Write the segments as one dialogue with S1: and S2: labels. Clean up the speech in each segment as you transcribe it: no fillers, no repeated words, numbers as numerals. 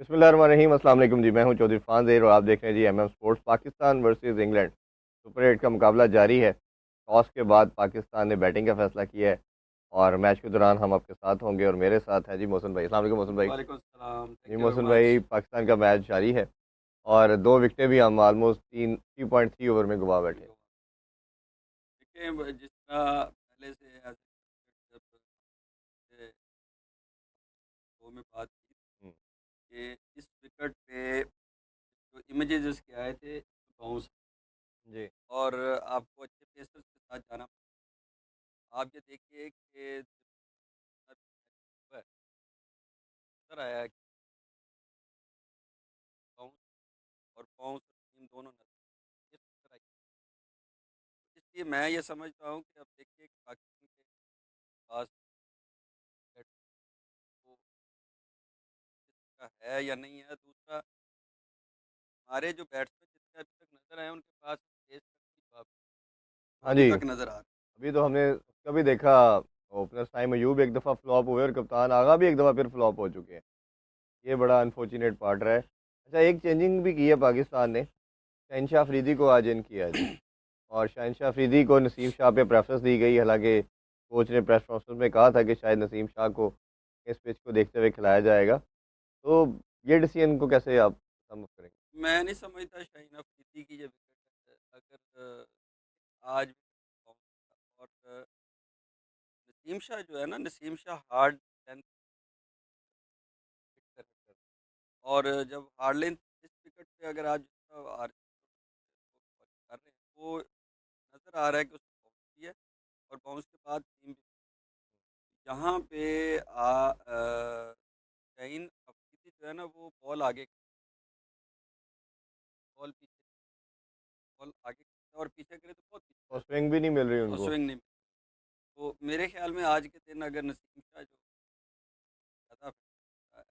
S1: बिस्मिल्लाहिर्रहमानिर्रहीम। अस्सलाम वालेकुम जी। मैं हूं चौधरी फान ज़हीर और आप देख रहे हैं Zee sports. Pakistan versus England super 8 का मुकाबला जारी है। टॉस के बाद पाकिस्तान ने बैटिंग का फैसला किया है और मैच के दौरान हम आपके साथ होंगे और मेरे साथ है जी मोहसिन भाई। अस्सलाम वालेकुम मोहसिन भाई।
S2: वालेकुम सलाम।
S1: जी
S2: थैंक यू वेरी
S1: मोहसिन भाई,
S2: मच।
S1: पाकिस्तान का मैच जारी है और 2 विकेटें भी हम ऑलमोस्ट 3.3 ओवर में गंवा बैठे हैं।
S2: देखिए, जिस तरह पहले से जब से शो में बात की
S1: हम्म,
S2: कि इस विकेट पे जो इमेजेस इसके आए थे बाउंस,
S1: जी
S2: और आपको अच्छे पेसर्स के साथ जाना आप ये देखिए कि नजर आया कि बाउंस और बाउंस टीम दोनों नजर आई। इसलिए मैं ये समझता हूँ कि अब देखिए कि पाकिस्तान के पास बैट को का है या नहीं है। दूसरा, हमारे जो बैट्समैन जितने अभी तक नजर आए उनके पास तेज तक जवाब
S1: हाँ
S2: अभी
S1: जी।
S2: तक नजर आ रहा
S1: अभी तो हमने उसका भी देखा, ओपनर साइम अयूब एक दफ़ा फ्लॉप हुए और कप्तान आगा भी एक दफ़ा फिर फ्लॉप हो चुके हैं। ये बड़ा अनफॉर्चुनेट पार्ट रहा है। अच्छा, एक चेंजिंग भी की है पाकिस्तान ने। शहनशाह अफरीदी को आज इन किया है जी। और शहनशाह अफरीदी को नसीम शाह पे प्रेफरेंस दी गई। हालांकि कोच ने प्रेस कॉन्फ्रेंस में कहा था कि शायद नसीम शाह को इस पिच को देखते हुए खिलाया जाएगा। तो ये डिसीजन को कैसे आप सम अप करेंगे?
S2: मैं नहीं समझता शाहीन अफरीदी की ये विकेट अगर आज भी और नसीम शाह जो है ना, Naseem Shah hard length hit कर और जब हार्ड लेंथ इस विकेट पे अगर आज कर रहे हैं वो नजर आ रहा है कि उसको बाउंस की है। और बाउंस के बाद टीम जहाँ पे शाहीन अफरीदी जो है ना वो बॉल आगे, बॉल पीछे, बॉल आगे और पीछे करे तो बहुत पीछे
S1: और
S2: कर
S1: स्विंग भी नहीं मिल रही
S2: और
S1: उनको।
S2: स्विंग नहीं। तो मेरे ख्याल में आज के दिन अगर नसीम शाह जो ज़्यादा
S1: अच्छा,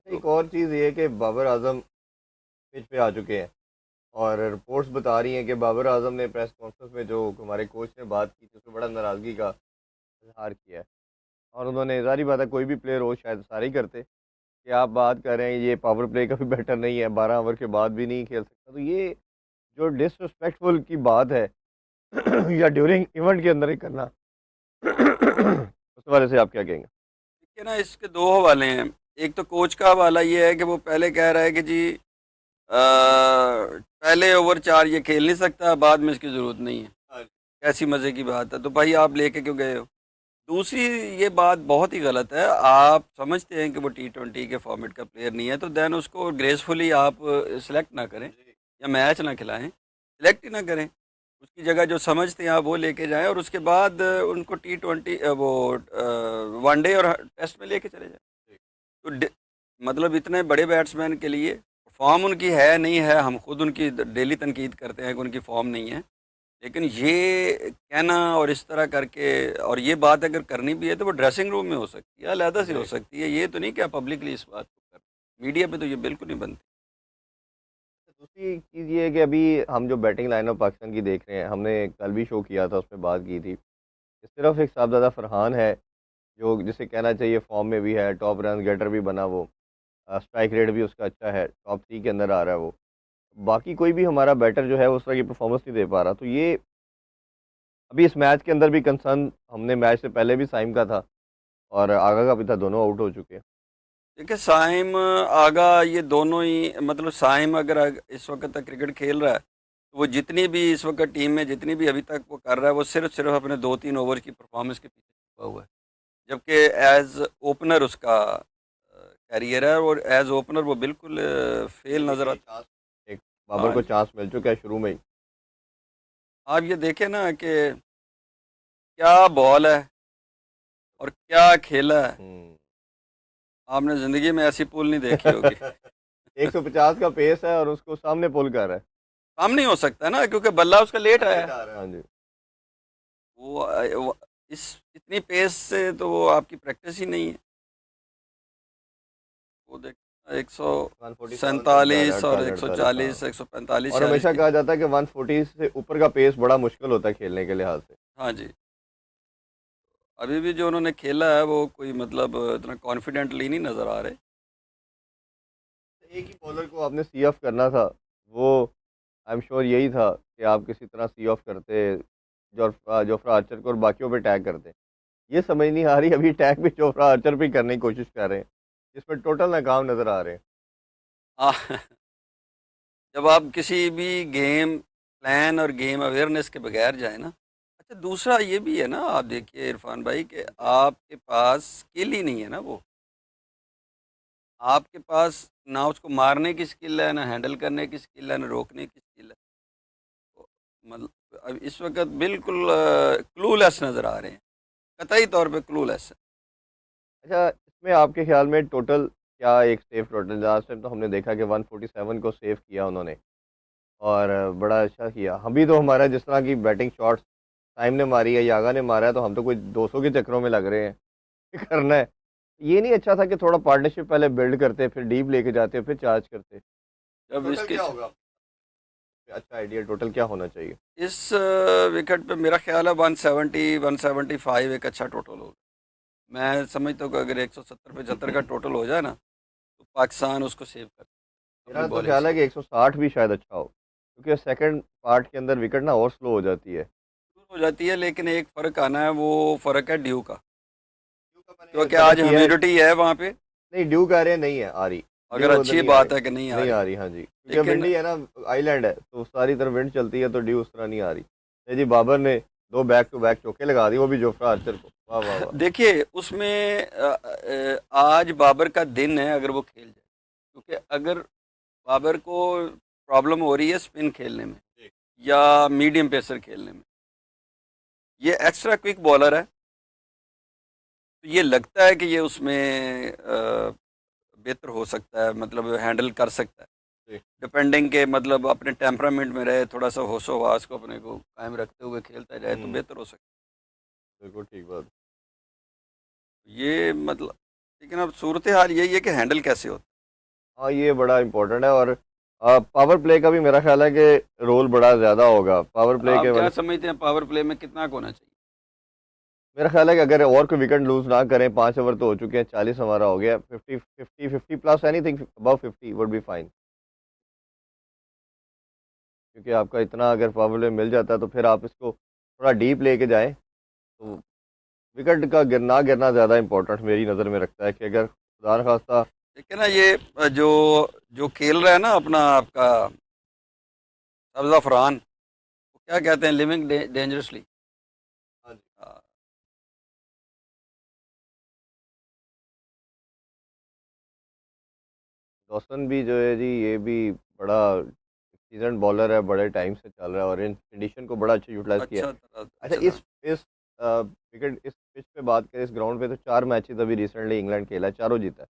S2: तो
S1: एक और चीज़ ये है कि बाबर आजम पिच पे आ चुके हैं और रिपोर्ट्स बता रही हैं कि बाबर आजम ने प्रेस कॉन्फ्रेंस में जो हमारे कोच ने बात की थी उसमें बड़ा नाराज़गी का इजहार किया है। और उन्होंने, ज़ाहिर बात है कोई भी प्लेयर हो शायद सारे ही करते, कि आप बात कर रहे हैं ये पावर प्ले का भी बेटर नहीं है, 12 ओवर के बाद भी नहीं खेल सकता। तो ये जो डिसरिस्पेक्टफुल की बात है या ड्यूरिंग इवेंट के अंदर ही करना उस वाले से आप क्या कहेंगे?
S2: देखिए ना, इसके दो हवाले हैं। एक तो कोच का हवाला ये है कि वो पहले कह रहा है कि जी पहले ओवर 4 ये खेल नहीं सकता, बाद में इसकी ज़रूरत नहीं है।
S1: हाँ।
S2: कैसी मज़े की बात है, तो भाई आप लेके क्यों गए हो? दूसरी, ये बात बहुत ही गलत है। आप समझते हैं कि वो T20 के फॉर्मेट का प्लेयर नहीं है, तो देन उसको ग्रेसफुली आप सेलेक्ट ना करें
S1: जी।
S2: या मैच ना खिलाएं, सेलेक्ट ही ना करें। उसकी जगह जो समझते हैं आप वो लेके जाएं और उसके बाद उनको T20 वो वनडे और टेस्ट में लेके चले जाएं।
S1: जी।
S2: तो मतलब इतने बड़े बैट्समैन के लिए फॉर्म उनकी है नहीं है, हम खुद उनकी डेली तनकीद करते हैं कि उनकी फॉर्म नहीं है। लेकिन ये कहना और इस तरह करके, और ये बात अगर करनी भी है तो वो ड्रेसिंग रूम में हो सकती है, अलहदा से हो
S1: जी।
S2: सकती है। ये तो नहीं कि आप पब्लिकली इस बात को कर, मीडिया पे तो ये बिल्कुल नहीं बनती।
S1: दूसरी चीज़ ये है कि अभी हम जो बैटिंग लाइनअप पाकिस्तान की देख रहे हैं, हमने कल भी शो किया था, उसमें बात की थी कि सिर्फ एक साहबजादा फरहान है जो जिसे कहना चाहिए फॉर्म में भी है, टॉप रन गेटर भी बना वो, स्ट्राइक रेट भी उसका अच्छा है, टॉप 3 के अंदर आ रहा है वो। बाकी कोई भी हमारा बैटर जो है उस तरह की परफॉर्मेंस नहीं दे पा रहा। तो ये अभी इस मैच के अंदर भी कंसर्न हमने मैच से पहले भी साइम का था और आगा का भी था, दोनों आउट हो चुके हैं।
S2: देखिए, साइम आगा ये दोनों ही, मतलब साइम अगर इस वक्त तक क्रिकेट खेल रहा है तो वो जितनी भी इस वक्त टीम में जितनी भी अभी तक वो कर रहा है वो सिर्फ सिर्फ अपने 2-3 ओवर की परफॉर्मेंस के पीछे छुपा हुआ है। जबकि एज ओपनर उसका कैरियर है और एज ओपनर वो बिल्कुल फेल
S1: एक
S2: नज़र
S1: ये
S2: आता।
S1: चांस, एक बाबर
S2: हाँ
S1: को
S2: जी।
S1: चांस मिल चुका है शुरू में ही।
S2: आप ये देखें ना कि क्या बॉल है और क्या खेला है।
S1: हम्म।
S2: आपने ज़िंदगी में ऐसी पुल नहीं देखी होगी।
S1: 150 का पेस है और उसको सामने पुल कर रहा है।
S2: काम नहीं हो सकता ना, क्योंकि बल्ला उसका लेट आया
S1: लेट
S2: है।
S1: आ रहा है, हाँ जी।
S2: वो इस इतनी पेस से तो वो आपकी प्रैक्टिस ही नहीं है। वो देख, एक सौ
S1: 147 तक जा रहा है,
S2: सैंतालीस और
S1: 148 हाँ।
S2: 140, 145,
S1: और
S2: 46
S1: हमेशा
S2: की।
S1: कहा जाता है कि 140 से ऊपर का पेस बड़ा मुश्किल होता है खेलने के लिहाज से।
S2: हाँ जी। अभी भी जो उन्होंने खेला है वो कोई मतलब इतना कॉन्फिडेंटली नहीं नज़र आ रहे।
S1: एक ही बॉलर को आपने सी ऑफ करना था, वो आई एम श्योर यही था कि आप किसी तरह सी ऑफ करते, जोफ्रा आर्चर को, और बाकियों पे टैग करते। ये समझ नहीं आ रही, अभी टैग भी जोफ्रा आर्चर पे करने की कोशिश कर रहे हैं, जिसमें टोटल नाकाम नज़र आ रहे हैं।
S2: आ, जब आप किसी भी गेम प्लान और गेम अवेयरनेस के बगैर जाए ना। अच्छा, दूसरा ये भी है ना, आप देखिए इरफान भाई, कि आपके पास स्किल ही नहीं है ना वो। आपके पास ना उसको मारने की स्किल है, ना हैंडल करने की स्किल है, ना रोकने की स्किल है। तो मतलब अब इस वक्त बिल्कुल क्लूलेस नज़र आ रहे हैं, कतई तौर पे क्लूलेस है।
S1: अच्छा, इसमें आपके ख्याल में टोटल क्या एक सेफ टोटल, लास्ट टाइम तो हमने देखा कि 147 को सेव किया उन्होंने, और बड़ा अच्छा किया। अभी तो हमारा जिस तरह की बैटिंग शॉट्स टाइम ने मारी है, यागा ने मारा है, तो हम तो कोई 200 के चक्करों में लग रहे हैं कि करना है। ये नहीं अच्छा था कि थोड़ा पार्टनरशिप पहले बिल्ड करते, फिर डीप लेके जाते, फिर चार्ज करते।
S2: जब
S1: टोटल
S2: इसके
S1: क्या होगा, अच्छा आइडिया टोटल क्या होना चाहिए?
S2: इस विकेट पे मेरा ख्याल है 170 175 एक अच्छा टोटल होगा। मैं समझता हूँ कि अगर 170 75 का टोटल हो जाए ना, तो पाकिस्तान उसको सेव कर अपनी
S1: मेरा तो
S2: बॉलिंग
S1: ख्याल है
S2: से।
S1: कि 160 भी शायद अच्छा हो, क्योंकि सेकंड पार्ट के अंदर विकेट ना और स्लो हो जाती है।
S2: शुरू हो जाती है, लेकिन एक फ़र्क आना है, वो फ़र्क है ड्यू का।
S1: ड्यू का मैंने
S2: क्योंकि
S1: पता
S2: आज
S1: किया है,
S2: ह्यूमिडिटी है वहाँ पे।
S1: नहीं ड्यू कह रहे हैं नहीं है आ रही,
S2: अगर
S1: ड्यू उधर
S2: अच्छी
S1: नहीं आ रही,
S2: बात है कि नहीं आ
S1: नहीं
S2: रही,
S1: आ रही, हाँ जी, क्योंकि
S2: लेकिन
S1: विंडी है ना, आइलैंड है तो सारी तरफ विंड चलती है, तो ड्यू उस तरह नहीं आ रही। नहीं जी, बाबर ने दो बैक टू बैक चौके लगा दी, वो भी जोफ्रा आर्चर को, वाह वाह वाह।
S2: देखिए उसमें आज बाबर का दिन है अगर वो खेल जाए, क्योंकि अगर बाबर को प्रॉब्लम हो रही है स्पिन खेलने में
S1: जी।
S2: या मीडियम पेसर खेलने में, ये एक्स्ट्रा क्विक बॉलर है, तो ये लगता है कि ये उसमें बेहतर हो सकता है, मतलब हैंडल कर सकता है।
S1: जी।
S2: डिपेंडिंग के मतलब अपने टेम्परामेंट में रहे, थोड़ा सा होशो हवास को अपने को कायम रखते हुए खेलता जाए तो
S1: हम्म।
S2: बेहतर हो सकता
S1: बिल्कुल ठीक बात।
S2: है ये मतलब। लेकिन अब सूरत हाल यही है कि हैंडल कैसे होता
S1: हाँ ये बड़ा इंपॉर्टेंट है, और पावर प्ले का भी मेरा ख्याल है कि रोल बड़ा ज़्यादा होगा पावर
S2: है।
S1: प्ले
S2: आप
S1: के
S2: क्या
S1: मतलब।
S2: समझते हैं पावर प्ले में कितना का होना चाहिए?
S1: मेरा ख्याल है कि अगर और कोई विकेट लूज ना करें, 5 ओवर तो हो चुके हैं, 40 हमारा हो गया, 50 plus anything above 50 would be fine. क्योंकि आपका इतना अगर पावर प्ले मिल जाता है, तो फिर आप इसको थोड़ा डीप लेके जाएं, तो विकेट का गिरना गिरना ज़्यादा इंपॉर्टेंट मेरी नज़र में रखता है, कि अगर खुदा न खास्ता।
S2: देखिए ना, ये जो जो खेल रहा है ना अपना आपका सब्जा फरहान, वो क्या कहते हैं, लिविंग डेंजरसली।
S1: हाँ जी। डॉसन भी जो है जी, ये भी बड़ा सीजन बॉलर है, बड़े टाइम से चल रहा है, और इन कंडीशन को बड़ा अच्छा यूटिलाइज किया है।
S2: अच्छा
S1: अच्छा,
S2: अच्छा था।
S1: इस विकेट इस पिच पे बात करें, इस ग्राउंड पे, तो 4 मैचेस अभी रिसेंटली इंग्लैंड खेला है, चारों जीता है।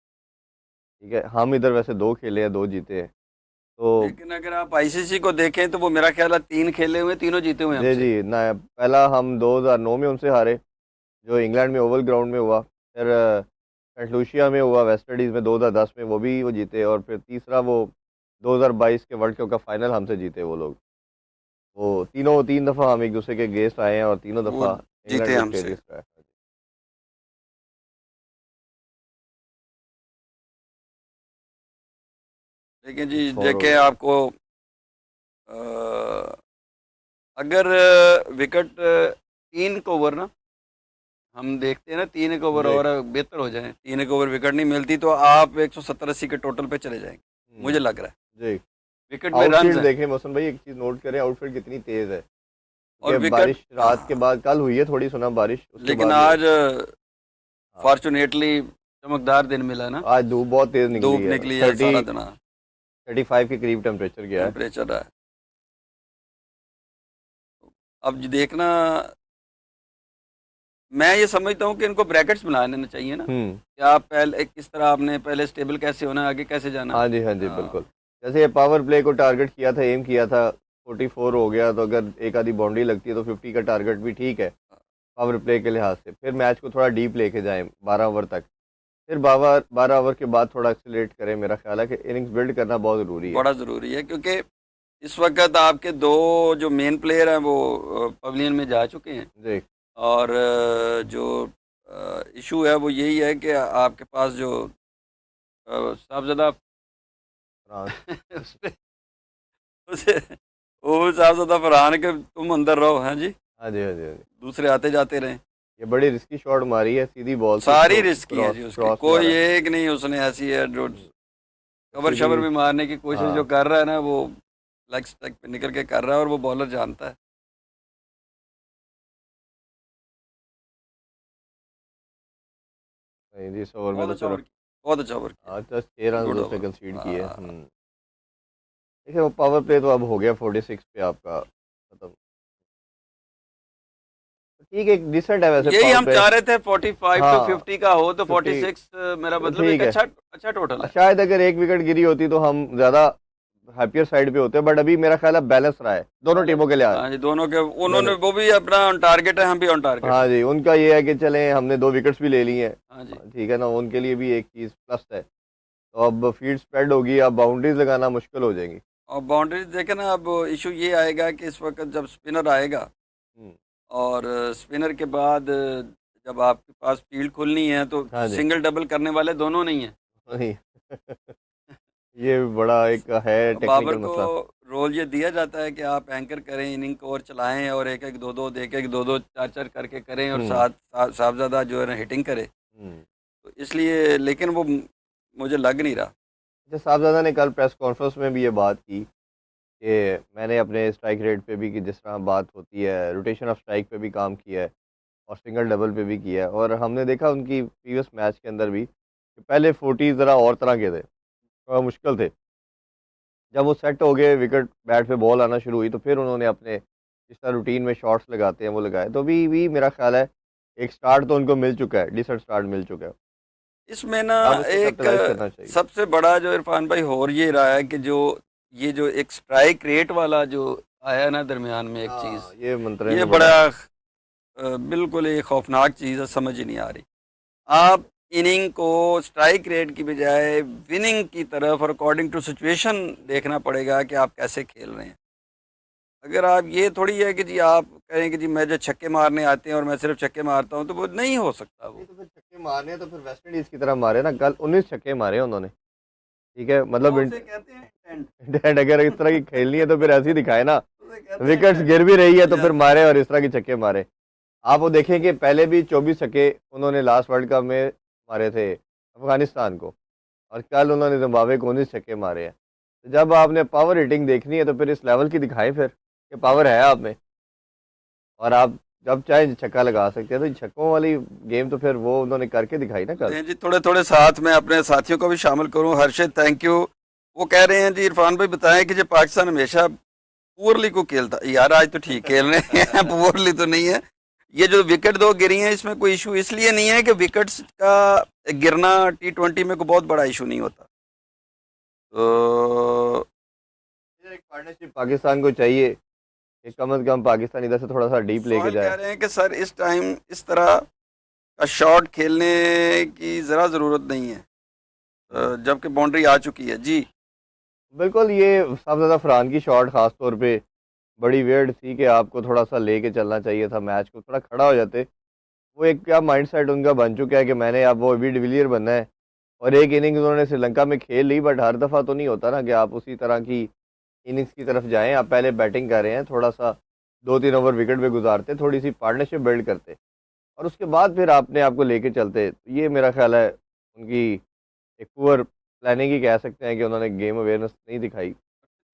S1: ठीक है, हम इधर वैसे 2 खेले हैं, 2 जीते हैं, तो
S2: लेकिन अगर आप आईसीसी को देखें तो वो मेरा ख्याल है 3 खेले हुए, तीनों जीते हुए
S1: जी
S2: हमसे।
S1: जी ना, पहला हम 2009 में उनसे हारे, जो इंग्लैंड में ओवल ग्राउंड में हुआ, फिर सेंट लूसिया में हुआ वेस्ट इंडीज़ में 2010 में, वो जीते, और फिर तीसरा वो 2022 के वर्ल्ड कप का फाइनल हमसे जीते वो लोग। वो तीनों 3 दफ़ा हम एक दूसरे के गेस्ट आए हैं, और तीनों
S2: वो
S1: दफ़ा इंग्लैंड
S2: जीते हमसे।
S1: विक्टोरियस रहा है।
S2: लेकिन जी
S1: और हो
S2: देखें
S1: गया।
S2: आपको, अ, अगर विकेट 3 ओवर ना, हम देखते हैं ना, 3 ओवर
S1: जी।
S2: और बेहतर हो जाए, 3 ओवर विकेट नहीं मिलती तो आप 170 80 के टोटल पे चले जाएंगे,
S1: हम्म।
S2: मुझे लग रहा है।
S1: जी।
S2: विकेट में रन
S1: आउटफील्ड
S2: है,
S1: देखें मोहसिन भाई, एक चीज़ नोट करें, आउटफील्ड कितनी तेज़ है,
S2: और
S1: क्योंकि
S2: विकेट।
S1: बारिश रात के
S2: हाँ,
S1: बाद कल हुई है, थोड़ी सुना बारिश, उसके
S2: लेकिन
S1: बाद
S2: आज
S1: हाँ,
S2: फॉर्चुनेटली चमकदार दिन मिला ना,
S1: आज धूप बहुत तेज़ निकली
S2: धूप
S1: है,
S2: निकली है
S1: थर्टी
S2: सारा दिन,
S1: 35 के करीब टेम्परेचर गया है।
S2: टेम्परेचर है। अब जी देखना, मैं ये समझता हूँ कि इनको ब्रैकेट्स बना लेना चाहिए ना,
S1: हम्म।
S2: कि आप पहले किस तरह, आपने पहले स्टेबल कैसे होना है, आगे कैसे जाना है।
S1: हाँ जी, हाँ जी, बिल्कुल।
S2: हाँ,
S1: जैसे ये पावर प्ले को टारगेट किया था, एम किया था, 44 हो गया, तो अगर एक आधी बाउंड्री लगती है तो 50 का टारगेट भी ठीक है पावर प्ले के लिहाज से। फिर मैच को थोड़ा डीप लेके जाएं 12 ओवर तक, फिर 12 ओवर के बाद थोड़ा एक्सीलरेट करें। मेरा ख्याल है कि इनिंग्स बिल्ड करना बहुत ज़रूरी है।
S2: बड़ा ज़रूरी है, क्योंकि इस वक्त आपके दो जो मेन प्लेयर हैं वो पवेलियन में जा चुके हैं।
S1: जी।
S2: और जो इशू है वो यही है कि आपके पास जो साहबज़दा
S1: फ्रांस।
S2: उस पे उसे वो साहबज़दा फरहान के तुम अंदर रहो हैं जी,
S1: हाँ जी, हाँ जी, हाँ जी।
S2: दूसरे आते जाते रहें।
S1: ये बड़ी रिस्की शॉट मारी है, सीधी बॉल थी
S2: सारी
S1: उसको
S2: रिस्की है
S1: क्रॉस
S2: जी उसकी,
S1: क्रॉस
S2: कोई
S1: मारा।
S2: एक नहीं उसने ऐसी है जो
S1: हुँ,
S2: कवर
S1: सीधी।
S2: शवर भी मारने की कोशिश जो
S1: हाँ,
S2: कर रहा है ना, वो लेग स्टक पे निकल के कर रहा है और वो बॉलर जानता है।
S1: नहीं जी, इस ओवर में
S2: बहुत
S1: तो
S2: अच्छा
S1: सिर्फ
S2: ओवर किया, बहुत अच्छा ओवर किया,
S1: 6 रन्स
S2: गुड
S1: उसने
S2: ओवर।
S1: कंसीड किए।
S2: हाँ,
S1: देखिए वो पावर प्ले तो अब हो गया 46 पे आपका खत्म। ठीक है, एक डिसेंट है वैसे
S2: यही
S1: पावर
S2: हम
S1: प्ले।
S2: चाह रहे थे 45 टू
S1: हाँ,
S2: 50 का हो, तो
S1: 50
S2: 46 मेरा
S1: तो
S2: मतलब
S1: ठीक
S2: एक
S1: है।
S2: अच्छा अच्छा टोटल है।
S1: शायद अगर एक विकेट गिरी होती तो हम ज़्यादा हैप्पियर साइड पे होते, बट अभी मेरा ख्याल है बैलेंस रहा है दोनों टीमों के लिए आज।
S2: हाँ जी, दोनों के उन्होंने
S1: उन्होंने,
S2: वो भी अपना ऑन टारगेट है, हम भी ऑन टारगेट
S1: हाँ
S2: हैं।
S1: जी, उनका ये है कि चलें हमने 2 विकेट्स भी ले ली हैं।
S2: हाँ जी।
S1: ठीक है ना, उनके लिए भी एक चीज़ प्लस है। तो अब फील्ड स्प्रेड होगी, अब बाउंड्रीज लगाना मुश्किल हो जाएंगी।
S2: और बाउंड्रीज देखे ना, अब इशू ये आएगा कि इस वक्त जब स्पिनर आएगा
S1: हम्म,
S2: और स्पिनर के बाद जब आपके पास फील्ड खुलनी है, तो
S1: हाँ जी।
S2: सिंगल डबल करने वाले दोनों नहीं हैं।
S1: वही ये बड़ा एक है
S2: बाबर
S1: टेक्निकल
S2: को
S1: मसला।
S2: रोल ये दिया जाता है कि आप एंकर करें, इनिंग को और चलाएं और एक एक दो दो चार चार करके करें और
S1: हम्म,
S2: साथ साहबजादा जो है ना हिटिंग करे।
S1: हम्म।
S2: तो इसलिए लेकिन वो मुझे लग नहीं रहा।
S1: अच्छा, साहबजादा ने कल प्रेस कॉन्फ्रेंस में भी ये बात की कि मैंने अपने स्ट्राइक रेट पे भी, कि जिस तरह बात होती है, रोटेशन ऑफ स्ट्राइक पे भी काम किया है और सिंगल डबल पे भी किया है। और हमने देखा उनकी प्रीवियस मैच के अंदर भी कि पहले 40 ज़रा और तरह के थे, थोड़ा मुश्किल थे। जब वो सेट हो गए, विकेट बैट पे बॉल आना शुरू हुई, तो फिर उन्होंने अपने जिस तरह रूटीन में शॉट्स लगाते हैं वो लगाए। तो भी मेरा ख्याल है एक स्टार्ट तो उनको मिल चुका है, डिसेंट स्टार्ट मिल चुका है।
S2: इसमें ना
S1: अब उसको
S2: एक
S1: कैपिटलाइज करना चाहिए।
S2: सबसे बड़ा जो इरफान भाई हो ये रहा है कि जो ये जो एक स्ट्राइक रेट वाला जो आया ना दरमियान में एक चीज़,
S1: हाँ, ये मंत्रे
S2: ये
S1: में बड़ा।
S2: बड़ा बिल्कुल एक खौफनाक चीज़ है, समझ ही नहीं आ रही। आप इनिंग को स्ट्राइक रेट की बजाय विनिंग की तरफ और अकॉर्डिंग टू सिचुएशन देखना पड़ेगा कि आप कैसे खेल रहे हैं। अगर आप ये थोड़ी है कि जी आप कहें कि जी मुझे छक्के मारने आते हैं और मैं सिर्फ छक्के मारता हूँ, तो वो नहीं हो सकता
S1: नहीं
S2: वो।
S1: तो फिर छक्के मारने हैं तो फिर वेस्ट इंडीज की तरह मारे ना, कल 19 छक्के मारे उन्होंने। ठीक है, मतलब
S2: हाँ, उसे कहते हैं इंटेंट।
S1: इंटेंट अगर इस तरह की खेलनी है तो फिर ऐसे ही दिखाए ना।
S2: उसे कहते हैं
S1: विकेट्स
S2: इंटेंट।
S1: गिर भी रही है तो फिर
S2: यस।
S1: मारे, और इस तरह के छक्के मारे। आप वो देखें कि पहले भी 24 छक्के उन्होंने लास्ट वर्ल्ड कप में मारे थे अफगानिस्तान को, और कल उन्होंने जिम्बाब्वे को 19 छक्के मारे हैं। तो जब आपने पावर हिटिंग देखनी है तो फिर इस लेवल की दिखाएं फिर कि पावर है आप में, और आप जब चाहे छक्का लगा सकते हैं। तो छक्कों वाली गेम तो फिर वो उन्होंने करके दिखाई ना कल।
S2: लें जी, थोड़े थोड़े साथ में अपने साथियों को भी शामिल करूं। हर्षित थैंक यू। वो कह रहे हैं जी इरफान भाई बताएं कि जो पाकिस्तान हमेशा पुअरली को खेलता, यार आज तो ठीक खेल रहे हैं पुअरली तो नहीं है। ये जो विकेट दो गिरी हैं, इसमें कोई इशू इसलिए नहीं है कि विकेट्स का गिरना T20 में कोई बहुत बड़ा इशू नहीं होता। तो
S1: एक पार्टनरशिप पाकिस्तान को चाहिए कि कम से कम पाकिस्तान इधर से थोड़ा सा डीप लेके
S2: सोहेल कह
S1: जाए।
S2: रहे हैं कि सर इस टाइम इस तरह का शॉट खेलने की ज़रा ज़रूरत नहीं है,
S1: हम्म।
S2: जबकि बाउंड्री आ चुकी है जी।
S1: बिल्कुल, ये सबसे ज़्यादा फरहान की शॉट खास तौर पे बड़ी वेird थी कि आपको थोड़ा सा लेके चलना चाहिए था, मैच को थोड़ा खड़ा हो जाते। वो एक क्या माइंड सेट उनका बन चुका है कि मैंने अब वो एबी डिविलियर बनना है। और एक इनिंग्स उन्होंने श्रीलंका में खेल ली, बट हर दफ़ा तो नहीं होता ना कि आप उसी तरह की इनिंग्स की तरफ जाएं। आप पहले बैटिंग कर रहे हैं, थोड़ा सा 2-3 ओवर विकेट पे गुजारते, थोड़ी सी पार्टनरशिप बिल्ड करते, और उसके बाद फिर आपने आपको लेके चलते। तो ये मेरा ख्याल है उनकी एक पुअर प्लानिंग ही कह सकते हैं कि उन्होंने गेम अवेयरनेस नहीं दिखाई।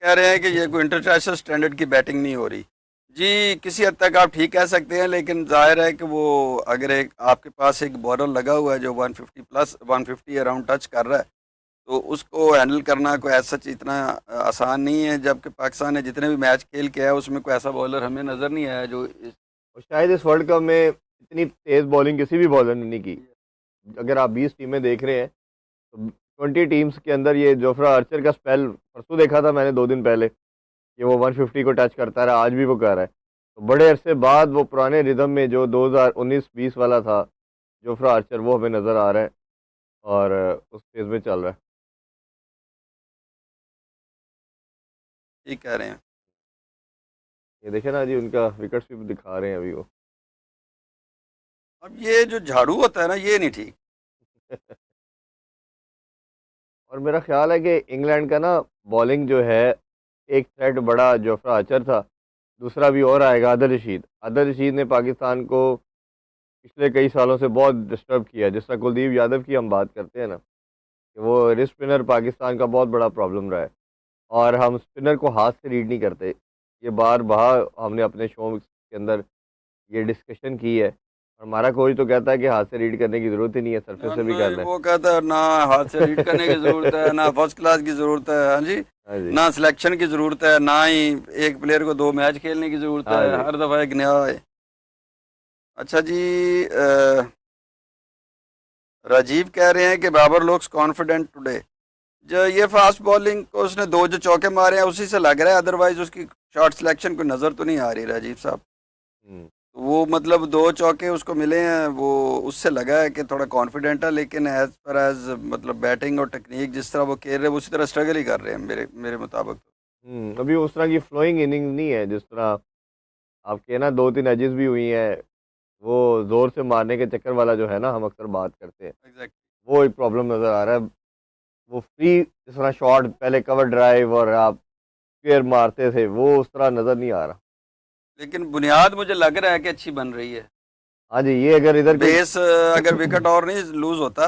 S2: कह रहे हैं कि ये कोई इंटरनेशनल स्टैंडर्ड की बैटिंग नहीं हो रही। जी, किसी हद तक आप ठीक कह सकते हैं, लेकिन ज़ाहिर है कि वो अगर एक आपके पास एक बॉलर लगा हुआ है जो 150 प्लस 150 अराउंड टच कर रहा है, तो उसको हैंडल करना कोई ऐसा सच इतना आसान नहीं है। जबकि पाकिस्तान ने जितने भी मैच खेल के आया उसमें कोई ऐसा बॉलर हमें नज़र नहीं आया जो
S1: और शायद इस वर्ल्ड कप में इतनी तेज़ बॉलिंग किसी भी बॉलर ने नहीं की। अगर आप 20 टीमें देख रहे हैं तो 20 टीम्स के अंदर ये जोफ्रा आर्चर का स्पेल परसों देखा था मैंने, 2 दिन पहले, कि वो 150 को टच करता रहा, आज भी वो कर रहा है। तो बड़े अरसे बाद वो पुराने रिदम में जो 2019-20 वाला था जोफ्रा आर्चर, वो हमें नज़र आ रहा है और उस फेज में चल रहा है।
S2: ठीक कह रहे हैं।
S1: ये देखे ना जी, उनका विकेट स्वीप दिखा रहे हैं अभी वो।
S2: अब ये जो झाड़ू होता है ना, ये नहीं ठीक।
S1: और मेरा ख्याल है कि इंग्लैंड का ना बॉलिंग जो है, एक थ्रेट बड़ा जोफ्रा आर्चर था, दूसरा भी और आएगा आदिल रशीद। आदिल रशीद ने पाकिस्तान को पिछले कई सालों से बहुत डिस्टर्ब किया है। जिस तरह कुलदीप यादव की हम बात करते हैं ना, कि वो रिस्ट स्पिनर पाकिस्तान का बहुत बड़ा प्रॉब्लम रहा है, और हम स्पिनर को हाथ से रीड नहीं करते। ये बार बार हमने अपने शो के अंदर ये डिस्कशन की है, और हमारा कोच तो कहता है कि हाथ से रीड करने की ज़रूरत ही नहीं है, सरफेस
S2: ना
S1: से भी
S2: ना,
S1: कर लें।
S2: वो कहता है ना हाथ से रीड करने की ज़रूरत है, ना फर्स्ट क्लास की ज़रूरत है, हाँ जी,
S1: हाँ जी।
S2: ना सिलेक्शन की ज़रूरत है, ना ही एक प्लेयर को 2 मैच खेलने की ज़रूरत
S1: हाँ
S2: है,
S1: जी।
S2: हर दफ़ा एक नया है। अच्छा जी, राजीव कह रहे हैं कि बाबर लुक्स कॉन्फिडेंट टुडे। जो ये फास्ट बॉलिंग को उसने दो जो चौके मारे हैं उसी से लग रहा है, अदरवाइज उसकी शॉट सिलेक्शन को नज़र तो नहीं आ रही राजीव साहब।
S1: हम्म।
S2: वो मतलब 2 चौके उसको मिले हैं, वो उससे लगा है कि थोड़ा कॉन्फिडेंट है, लेकिन एज पर एज मतलब बैटिंग और टेक्निक जिस तरह वो खेल रहे हैं उसी तरह स्ट्रगल ही कर रहे हैं मेरे मेरे मुताबिक तो।
S1: अभी उस तरह की फ्लोइंग इनिंग नहीं है जिस तरह आपके ना दो तीन एजेस भी हुई हैं। वो जोर से मारने के चक्कर वाला जो है ना, हम अक्सर बात करते हैं,
S2: एग्जैक्ट।
S1: वो एक प्रॉब्लम नज़र आ रहा है। वो फ्री जिस तरह शॉट पहले कवर ड्राइव और आप स्क्वेयर मारते थे, वो उस तरह नज़र नहीं आ रहा।
S2: लेकिन बुनियाद मुझे लग रहा है कि अच्छी बन रही है।
S1: हाँ जी, ये अगर इधर कोई
S2: बेस अगर विकेट और नहीं लूज होता।